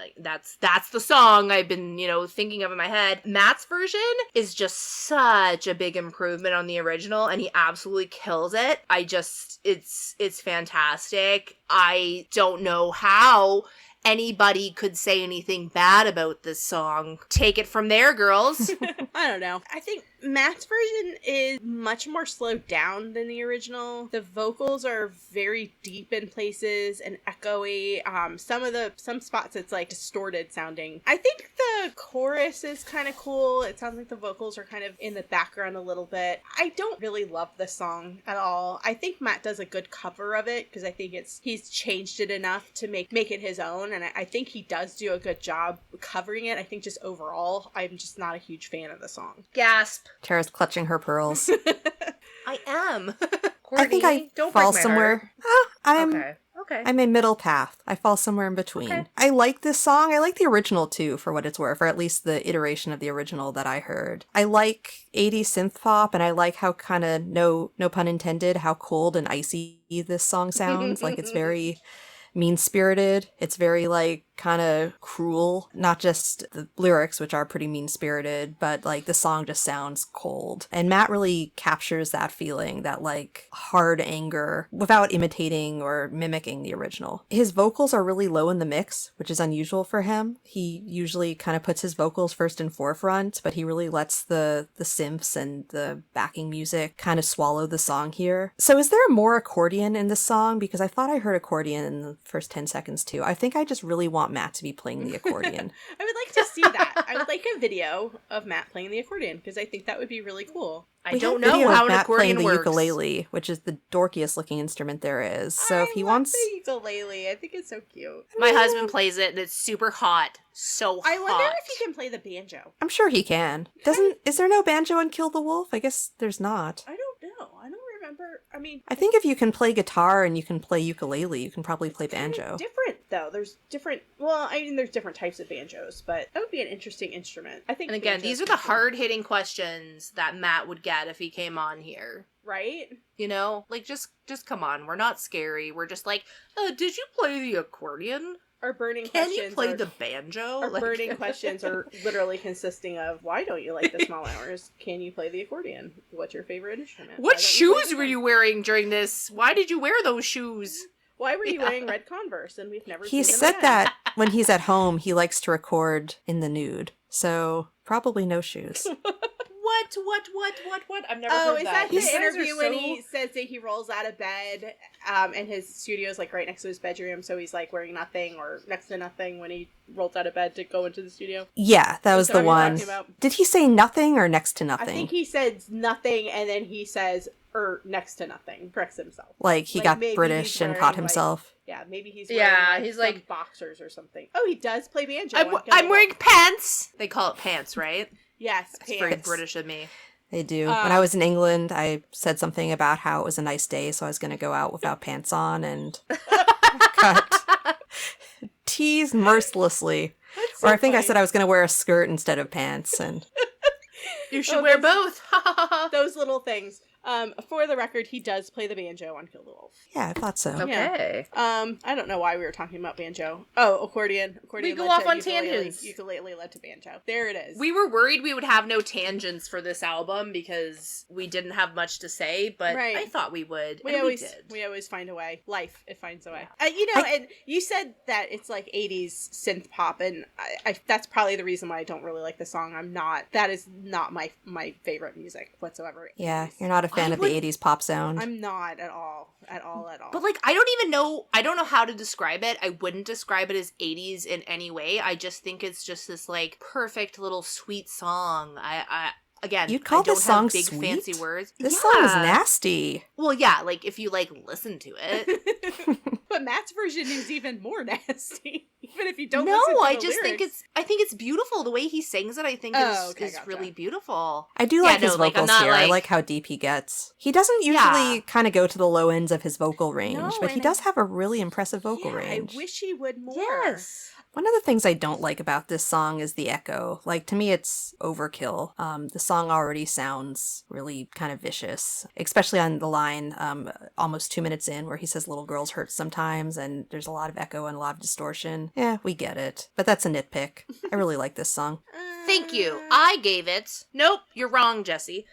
that's the song I've been, thinking of in my head. Matt's version is just such a big improvement on the original, and he absolutely kills it. It's fantastic. I don't know how anybody could say anything bad about this song. Take it from there, girls. I don't know. I think Matt's version is much more slowed down than the original. The vocals are very deep in places and echoey. Some spots it's like distorted sounding. I think the chorus is kind of cool. It sounds like the vocals are kind of in the background a little bit. I don't really love this song at all. I think Matt does a good cover of it because I think he's changed it enough to make it his own, and I think he does do a good job covering it. I think just overall, I'm just not a huge fan of the song. Gasp. Tara's clutching her pearls. I am. I think I don't fall break my somewhere. Okay. I'm in middle path. I fall somewhere in between. Okay. I like this song. I like the original too, for what it's worth, or at least the iteration of the original that I heard. I like 80s synth pop, and I like how kind of, no pun intended, how cold and icy this song sounds. Like it's very mean-spirited. It's very kind of cruel. Not just the lyrics, which are pretty mean-spirited, but the song just sounds cold. And Matt really captures that feeling, that hard anger, without imitating or mimicking the original. His vocals are really low in the mix, which is unusual for him. He usually kind of puts his vocals first and forefront, but he really lets the synths and the backing music kind of swallow the song here. So is there more accordion in this song? Because I thought I heard accordion in the first 10 seconds too. I think I just really want Matt to be playing the accordion. I would like to see that. I would like a video of Matt playing the accordion because I think that would be really cool. I We don't have a video know of how an Matt playing accordion the works. ukulele, which is the dorkiest looking instrument there is. So if he wants, the ukulele, I think it's so cute. My husband plays it, and it's super hot. So I wonder hot. if he can play the banjo. I'm sure he can. Is there no banjo in Kill the Wolf? I guess there's not. I don't know. I don't remember. I mean, I think if you can play guitar and you can play ukulele, you can probably play kind of banjo. different though. There's different. Well, I mean, there's different types of banjos, but that would be an interesting instrument. I think. And again, banjo's these are the interesting. hard-hitting questions that Matt would get if he came on here. right? Just come on. We're not scary. We're just did you play the accordion? Our burning Can you questions. play are, the banjo? our burning questions are literally consisting of why don't you like the small hours? Can you play the accordion? What's your favorite instrument? Why What don't you play shoes the were you accordion? wearing during this? Why did you wear those shoes? Why were you Yeah. wearing red Converse and we've never He seen them said again? that when he's at home, he likes to record in the nude. So probably no shoes. What? I've never Oh, heard is that. that the You guys are interview when so- he says that he rolls out of bed and his studio's right next to his bedroom, so he's wearing nothing or next to nothing when he rolls out of bed to go into the studio? Yeah, that was Is that the what you're one. talking about? Did he say nothing or next to I nothing? think he says nothing and then he says next to nothing, corrects himself. Like he Like, got maybe British he's and wearing, caught himself. Yeah, maybe he's Yeah, wearing he's some boxers or something. Oh, he does play banjo. I'm wearing pants. They call it pants, right? Yes, It's very pants. British of me. They do. When I was in England, I said something about how it was a nice day, so I was going to go out without pants on, and got teased mercilessly. That's Or so I think I funny. said I was going to wear a skirt instead of pants, and You should wear both. Those little things. For the record, he does play the banjo on Kill the Wolf. yeah, I thought so. Okay. I don't know why we were talking about banjo. Oh, accordion. We go led off to on ukulele. tangents. Ukulele led to banjo. There it is. We were worried we would have no tangents for this album because we didn't have much to say, but Right. I thought we would. We and always we did. we always find a way. Life, it finds a way. And you said that it's like 80s synth pop, and I that's probably the reason why I don't really like the song. That is not my favorite music whatsoever. Yeah, you're not a fan of the 80s pop sound. I'm not at all. But like, I don't know how to describe it. I wouldn't describe it as 80s in any way. I just think it's just this like perfect little sweet song. Again, You'd call I don't this song have big sweet? fancy words. This song is Yeah. nasty. Well, yeah, like if you like listen to it. But Matt's version is even more nasty. Even if you don't No, listen to I the just think lyrics. it's beautiful. The way he sings it, I think Oh, is okay, gotcha. really beautiful. I do Yeah, like his no, like, I'm vocals not, here. I like- like how deep he gets. He doesn't usually kind of go to the low ends of his vocal range, No, but he and does have a really impressive vocal Yeah, range. I wish he would more. Yes. One of the things I don't like about this song is the echo. Like, to me, it's overkill. The song already sounds really kind of vicious, especially on the line almost 2 minutes in where he says little girls hurt sometimes, and there's a lot of echo and a lot of distortion. Yeah, we get it. But that's a nitpick. I really like this song. Thank you. I gave it. Nope, you're wrong, Jesse.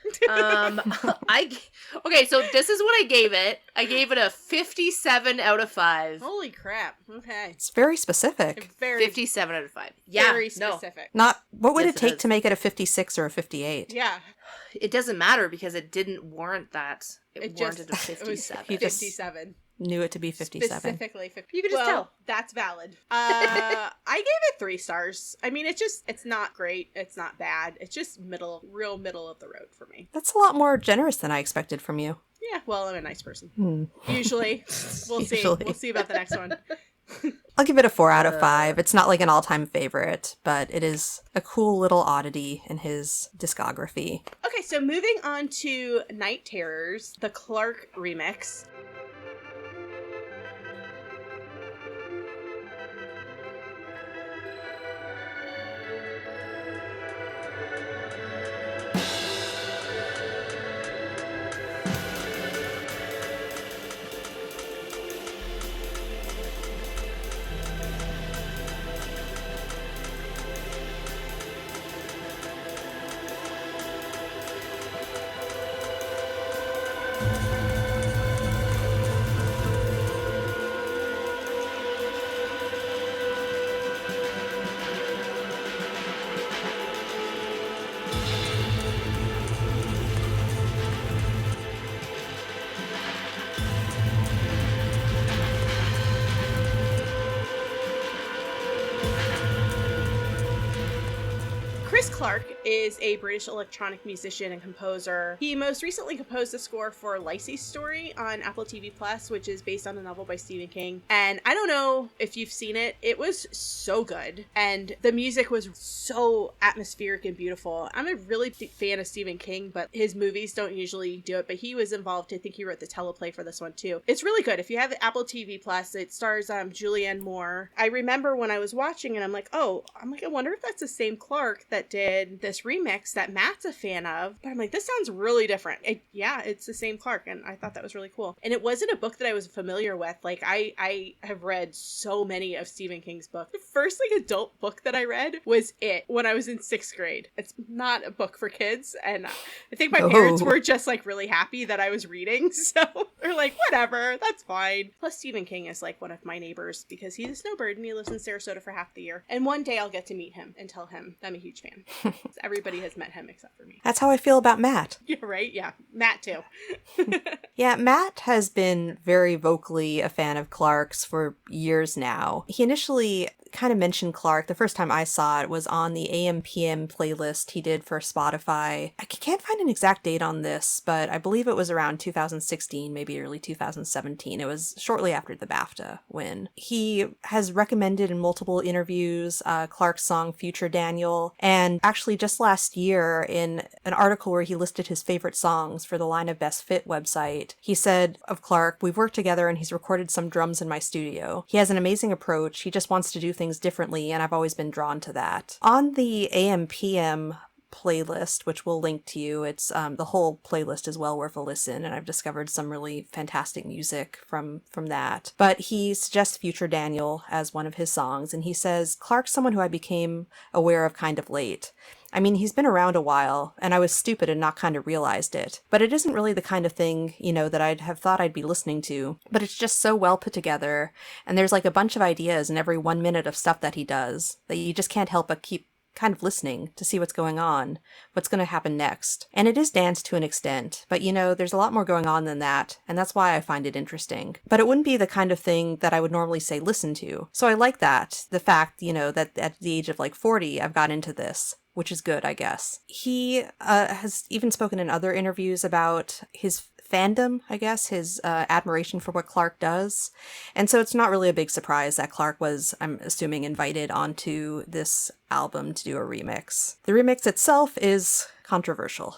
Okay, so this is what I gave it. I gave it a 57 out of 5. Holy crap. Okay. It's very specific. Very, 57 out of 5. Yeah, very no. specific. Not, what would Yes, it it take is. to make it a 56 or a 58? Yeah. It doesn't matter because it didn't warrant that. It, It warranted just a it was 57. He just- 57. Knew it to be 57. Specifically 50. You could just well, tell. That's valid. I gave it 3 stars. I mean, it's not great. It's not bad. It's just real middle of the road for me. That's a lot more generous than I expected from you. Yeah, well, I'm a nice person. Usually. We'll see. Usually. We'll see about the next one. I'll give it a 4 out of 5. It's not like an all-time favorite, but it is a cool little oddity in his discography. Okay, so moving on to Night Terrors, the Clark remix. Chris Clark is a British electronic musician and composer. He most recently composed the score for Lacey's Story on Apple TV Plus, which is based on a novel by Stephen King. And I don't know if you've seen it. It was so good. And the music was so atmospheric and beautiful. I'm a really big fan of Stephen King, but his movies don't usually do it. But he was involved. I think he wrote the teleplay for this one too. It's really good. If you have Apple TV Plus, it stars Julianne Moore. I remember when I was watching and I wonder if that's the same Clark that did this remix that Matt's a fan of. But I'm like, this sounds really different. It's the same Clark, and I thought that was really cool. And it wasn't a book that I was familiar with. Like, I have read so many of Stephen King's books. The first adult book that I read was It when I was in 6th grade. It's not a book for kids, and I think my parents were just really happy that I was reading, so they're like, whatever, that's fine. Plus, Stephen King is one of my neighbors because he's a snowbird and he lives in Sarasota for half the year. And one day I'll get to meet him and tell him I'm a huge fan. Everybody has met him except for me. That's how I feel about Matt. Yeah, right? Yeah. Matt, too. Yeah, Matt has been very vocally a fan of Clark's for years now. He initially kind of mentioned Clark. The first time I saw it was on the AM/PM playlist he did for Spotify. I can't find an exact date on this, but I believe it was around 2016, maybe early 2017. It was shortly after the BAFTA win. He has recommended in multiple interviews Clark's song Future Daniel, and actually just last year in an article where he listed his favorite songs for the Line of Best Fit website, he said of Clark, "We've worked together and he's recorded some drums in my studio. He has an amazing approach. He just wants to do things differently, and I've always been drawn to that." On the AM/PM playlist, which we'll link to you, it's the whole playlist is well worth a listen, and I've discovered some really fantastic music from that. But he suggests Future Daniel as one of his songs, and he says, "Clark's someone who I became aware of kind of late. I mean, he's been around a while, and I was stupid and not kind of realized it. But it isn't really the kind of thing, that I'd have thought I'd be listening to. But it's just so well put together, and there's like a bunch of ideas in every 1 minute of stuff that he does that you just can't help but keep kind of listening to see what's going on, what's going to happen next. And it is dance to an extent, but there's a lot more going on than that, and that's why I find it interesting. But it wouldn't be the kind of thing that I would normally say listen to. So I like that, the fact, that at the age of like 40, I've got into this, which is good, I guess. He has even spoken in other interviews about his fandom, I guess, his admiration for what Clark does. And so it's not really a big surprise that Clark was, I'm assuming, invited onto this album to do a remix. The remix itself is controversial.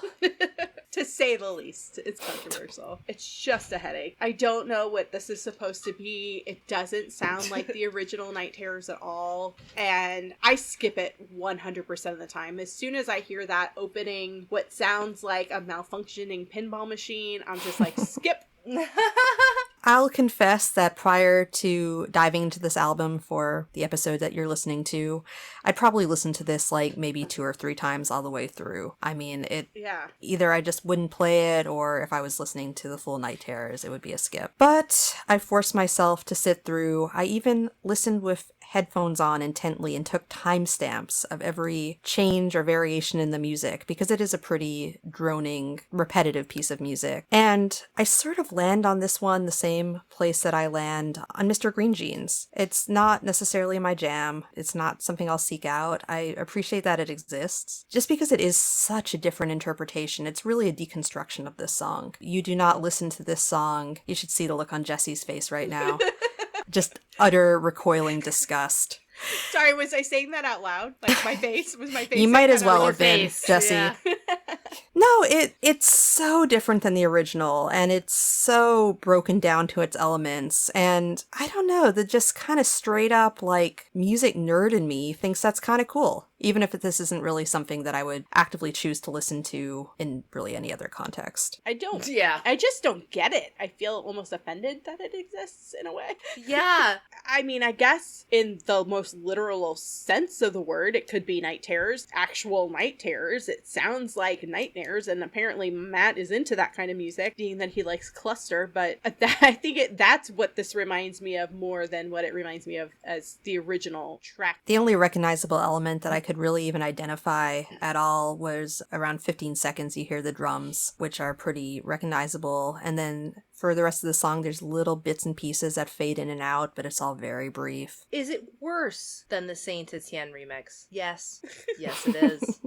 To say the least, it's controversial. It's just a headache. I don't know what this is supposed to be. It doesn't sound like the original Night Terrors at all. And I skip it 100% of the time. As soon as I hear that opening, what sounds like a malfunctioning pinball machine, I'm just like, skip. I'll confess that prior to diving into this album for the episode that you're listening to, I'd probably listen to this like maybe 2 or 3 times all the way through. I mean, either I just wouldn't play it, or if I was listening to the full Night Terrors, it would be a skip. But I forced myself to sit through. I even listened with headphones on intently and took timestamps of every change or variation in the music, because it is a pretty droning, repetitive piece of music. And I sort of land on this one the same place that I land on Mr. Green Jeans. It's not necessarily my jam. It's not something I'll seek out. I appreciate that it exists. Just because it is such a different interpretation, it's really a deconstruction of this song. You do not listen to this song. You should see the look on Jesse's face right now. Just utter recoiling disgust. Sorry, was I saying that out loud? Like my face? Was my face? You might as well have been, face. Jesse. Yeah. No, it's so different than the original, and it's so broken down to its elements, and I don't know, the just kind of straight up, like, music nerd in me thinks that's kind of cool, even if this isn't really something that I would actively choose to listen to in really any other context. I don't. Yeah. I just don't get it. I feel almost offended that it exists in a way. Yeah. I mean, I guess in the most literal sense of the word, it could be night terrors, actual night terrors. It sounds like nightmares, and apparently Matt is into that kind of music, being that he likes cluster, but I think that's what this reminds me of more than what it reminds me of as the original track. The only recognizable element that I could really even identify at all was around 15 seconds you hear the drums, which are pretty recognizable, and then for the rest of the song, there's little bits and pieces that fade in and out, but it's all very brief. Is it worse than the Saint Etienne remix? Yes. Yes, it is.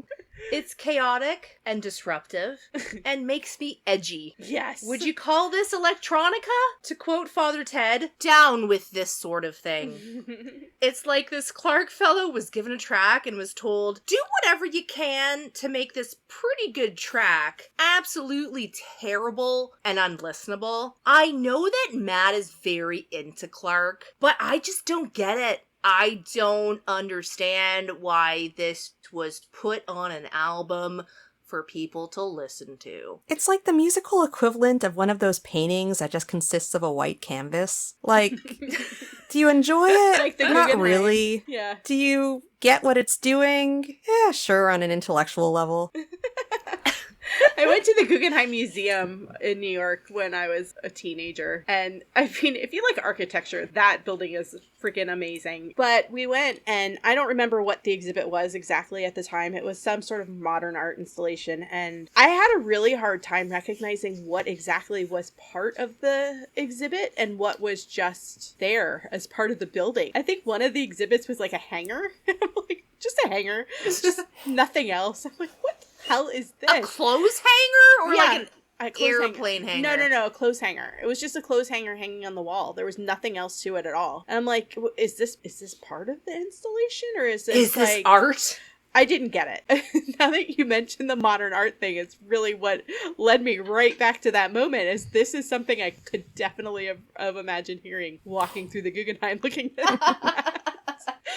It's chaotic and disruptive and makes me edgy. Yes. Would you call this electronica? To quote Father Ted, down with this sort of thing. It's like this Clark fellow was given a track and was told, do whatever you can to make this pretty good track absolutely terrible and unlistenable. I know that Matt is very into Clark, but I just don't get it. I don't understand why this was put on an album for people to listen to. It's like the musical equivalent of one of those paintings that just consists of a white canvas. Like, do you enjoy it? Like the Not Guggenheim. really. Yeah. Do you get what it's doing? Yeah, sure, on an intellectual level. I went to the Guggenheim Museum in New York when I was a teenager. And I mean, if you like architecture, that building is freaking amazing. But we went, and I don't remember what the exhibit was exactly at the time. It was some sort of modern art installation. And I had a really hard time recognizing what exactly was part of the exhibit and what was just there as part of the building. I think one of the exhibits was like a hanger. I'm like, just a hanger. It's just nothing else. I'm like, what the hell is this? A clothes hanger or Yeah, like a an clothes airplane hanger? No, a clothes hanger. It was just a clothes hanger hanging on the wall. There was nothing else to it at all. And I'm like, is this part of the installation, or is this like art? I didn't get it. Now that you mentioned the modern art thing, it's really what led me right back to that moment. Is this is something I could definitely have imagined hearing walking through the Guggenheim looking at that.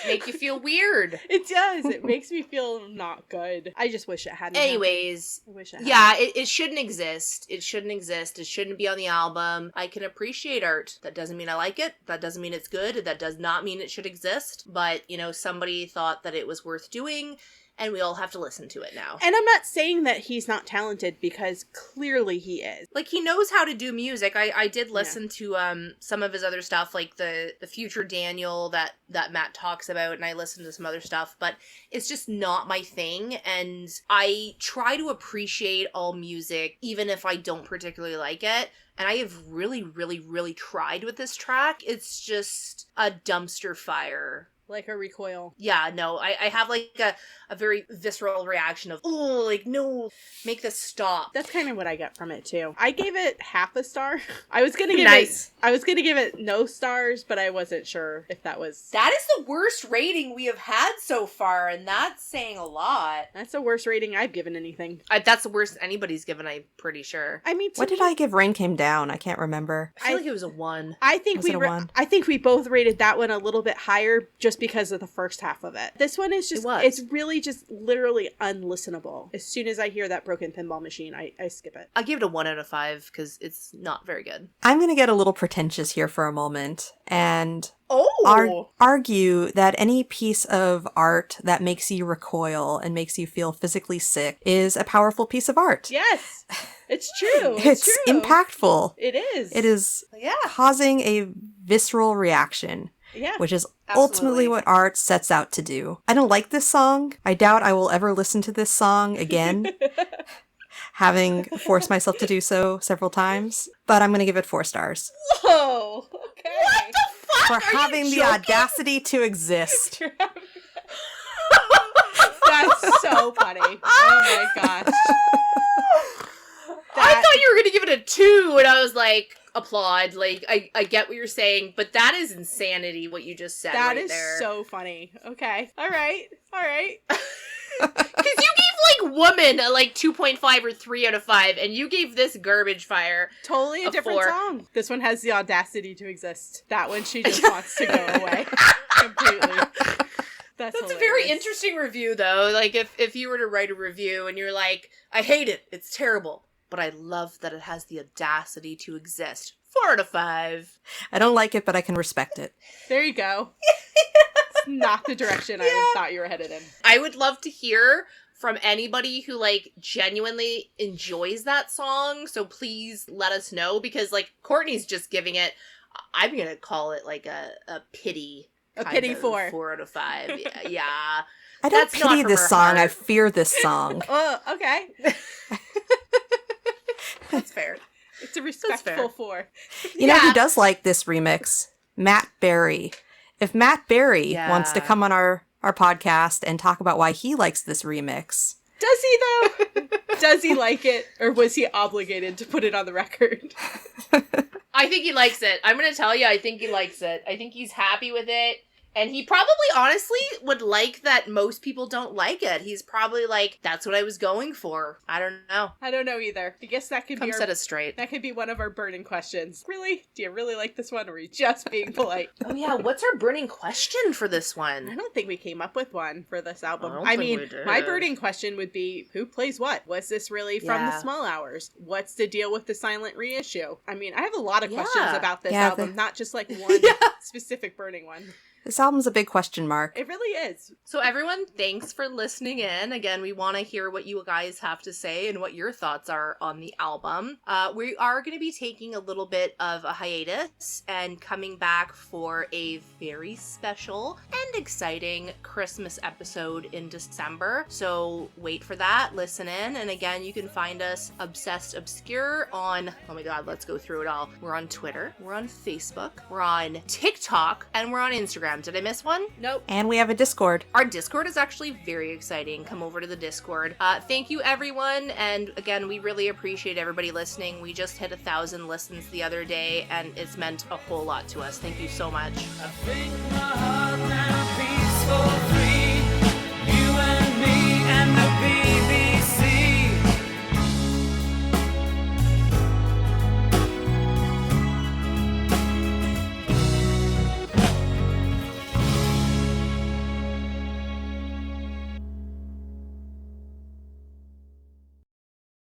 Make you feel weird. It does. It makes me feel not good. I just wish it hadn't. Anyways, I wish it hadn't. yeah, it shouldn't exist. It shouldn't exist. It shouldn't be on the album. I can appreciate art. That doesn't mean I like it. That doesn't mean it's good. That does not mean it should exist. But, you know, somebody thought that it was worth doing, and we all have to listen to it now. And I'm not saying that he's not talented, because clearly he is. Like, he knows how to do music. I did listen to some of his other stuff, like the Future Daniel that Matt talks about, and I listened to some other stuff, but it's just not my thing, and I try to appreciate all music, even if I don't particularly like it. And I have really, really, really tried with this track. It's just a dumpster fire. Like a recoil. Yeah, no, I have like a very visceral reaction of, oh, like, no, make this stop. That's kind of what I get from it too. I gave it half a star. I was gonna give it no stars, but I wasn't sure if that was. That is the worst rating we have had so far, and that's saying a lot. That's the worst rating I've given anything. That's the worst anybody's given, I'm pretty sure. I mean, What did I give Rain Came Down? I can't remember. I feel like it was a 1. I think Was it a 1? I think we both rated that one a little bit higher just because of the first half of it. This one is just it's really just literally unlistenable. As soon as I hear that broken pinball machine, I skip it. I give it a 1 out of 5 because it's not very good. I'm going to get a little pretentious here for a moment and Oh, argue that any piece of art that makes you recoil and makes you feel physically sick is a powerful piece of art. yes, it's true. It's true. impactful. It is. It is Yeah. causing a visceral reaction. Yeah. Which is Absolutely. ultimately what art sets out to do. I don't like this song. I doubt I will ever listen to this song again, having forced myself to do so several times. But I'm going to give it 4 stars. Whoa. Okay. What the For having the audacity to exist. That's so funny. Oh my gosh. I thought you were going to give it a 2, and I was like, applaud. Like, I get what you're saying, but that is insanity, what you just said That right is there. so funny. Okay. All right. Because you gave, like, Woman a, like, 2.5 or 3 out of 5, and you gave this Garbage Fire Totally a different 4. song. This one has the audacity to exist. That one, she just wants to go away. Completely. That's a very interesting review, though. Like, if you were to write a review and you're like, I hate it, it's terrible, but I love that it has the audacity to exist. 4 out of 5. I don't like it, but I can respect it. There you go. It's not the direction I thought you were headed in. I would love to hear from anybody who, like, genuinely enjoys that song, so please let us know, because, like, Courtney's just giving it, I'm gonna call it, like, a pity. A pity 4. 4 out of 5. Yeah. I don't That's not pity from this her song. I heart. fear this song. Oh, okay. That's fair. It's a respectful 4. You know who does like this remix? Matt Berry. If Matt Berry wants to come on our podcast and talk about why he likes this remix. Does he, though? Does he like it? Or was he obligated to put it on the record? I think he likes it. I'm gonna tell you, I think he likes it. I think he's happy with it. And he probably, honestly, would like that most people don't like it. He's probably like, that's what I was going for. I don't know. I don't know either. I guess that could Come be set us straight. that could be one of our burning questions. Really? Do you really like this one, or are you just being polite? Oh yeah, what's our burning question for this I one? don't think we came up with one for this album. I don't I think mean, we did. my burning question would be, who plays what? Was this really from the Yeah. Small Hours? What's the deal with the silent reissue? I mean, I have a lot of questions Yeah. about this Yeah, album, not just like one specific burning one. This album's a big question mark. It really is. So everyone, thanks for listening in. Again, we want to hear what you guys have to say and what your thoughts are on the album. We are going to be taking a little bit of a hiatus and coming back for a very special and exciting Christmas episode in December. So wait for that, listen in, and again, you can find us Obsessed Obscure on, oh my god, let's go through it all. We're on Twitter, we're on Facebook, we're on TikTok, and we're on Instagram. Did I miss one? Nope. And we have a Discord. Our Discord is actually very exciting. Come over to the Discord. Thank you, everyone. And again, we really appreciate everybody listening. We just hit 1,000 listens the other day, and it's meant a whole lot to us. Thank you so much. I think my heart now beats for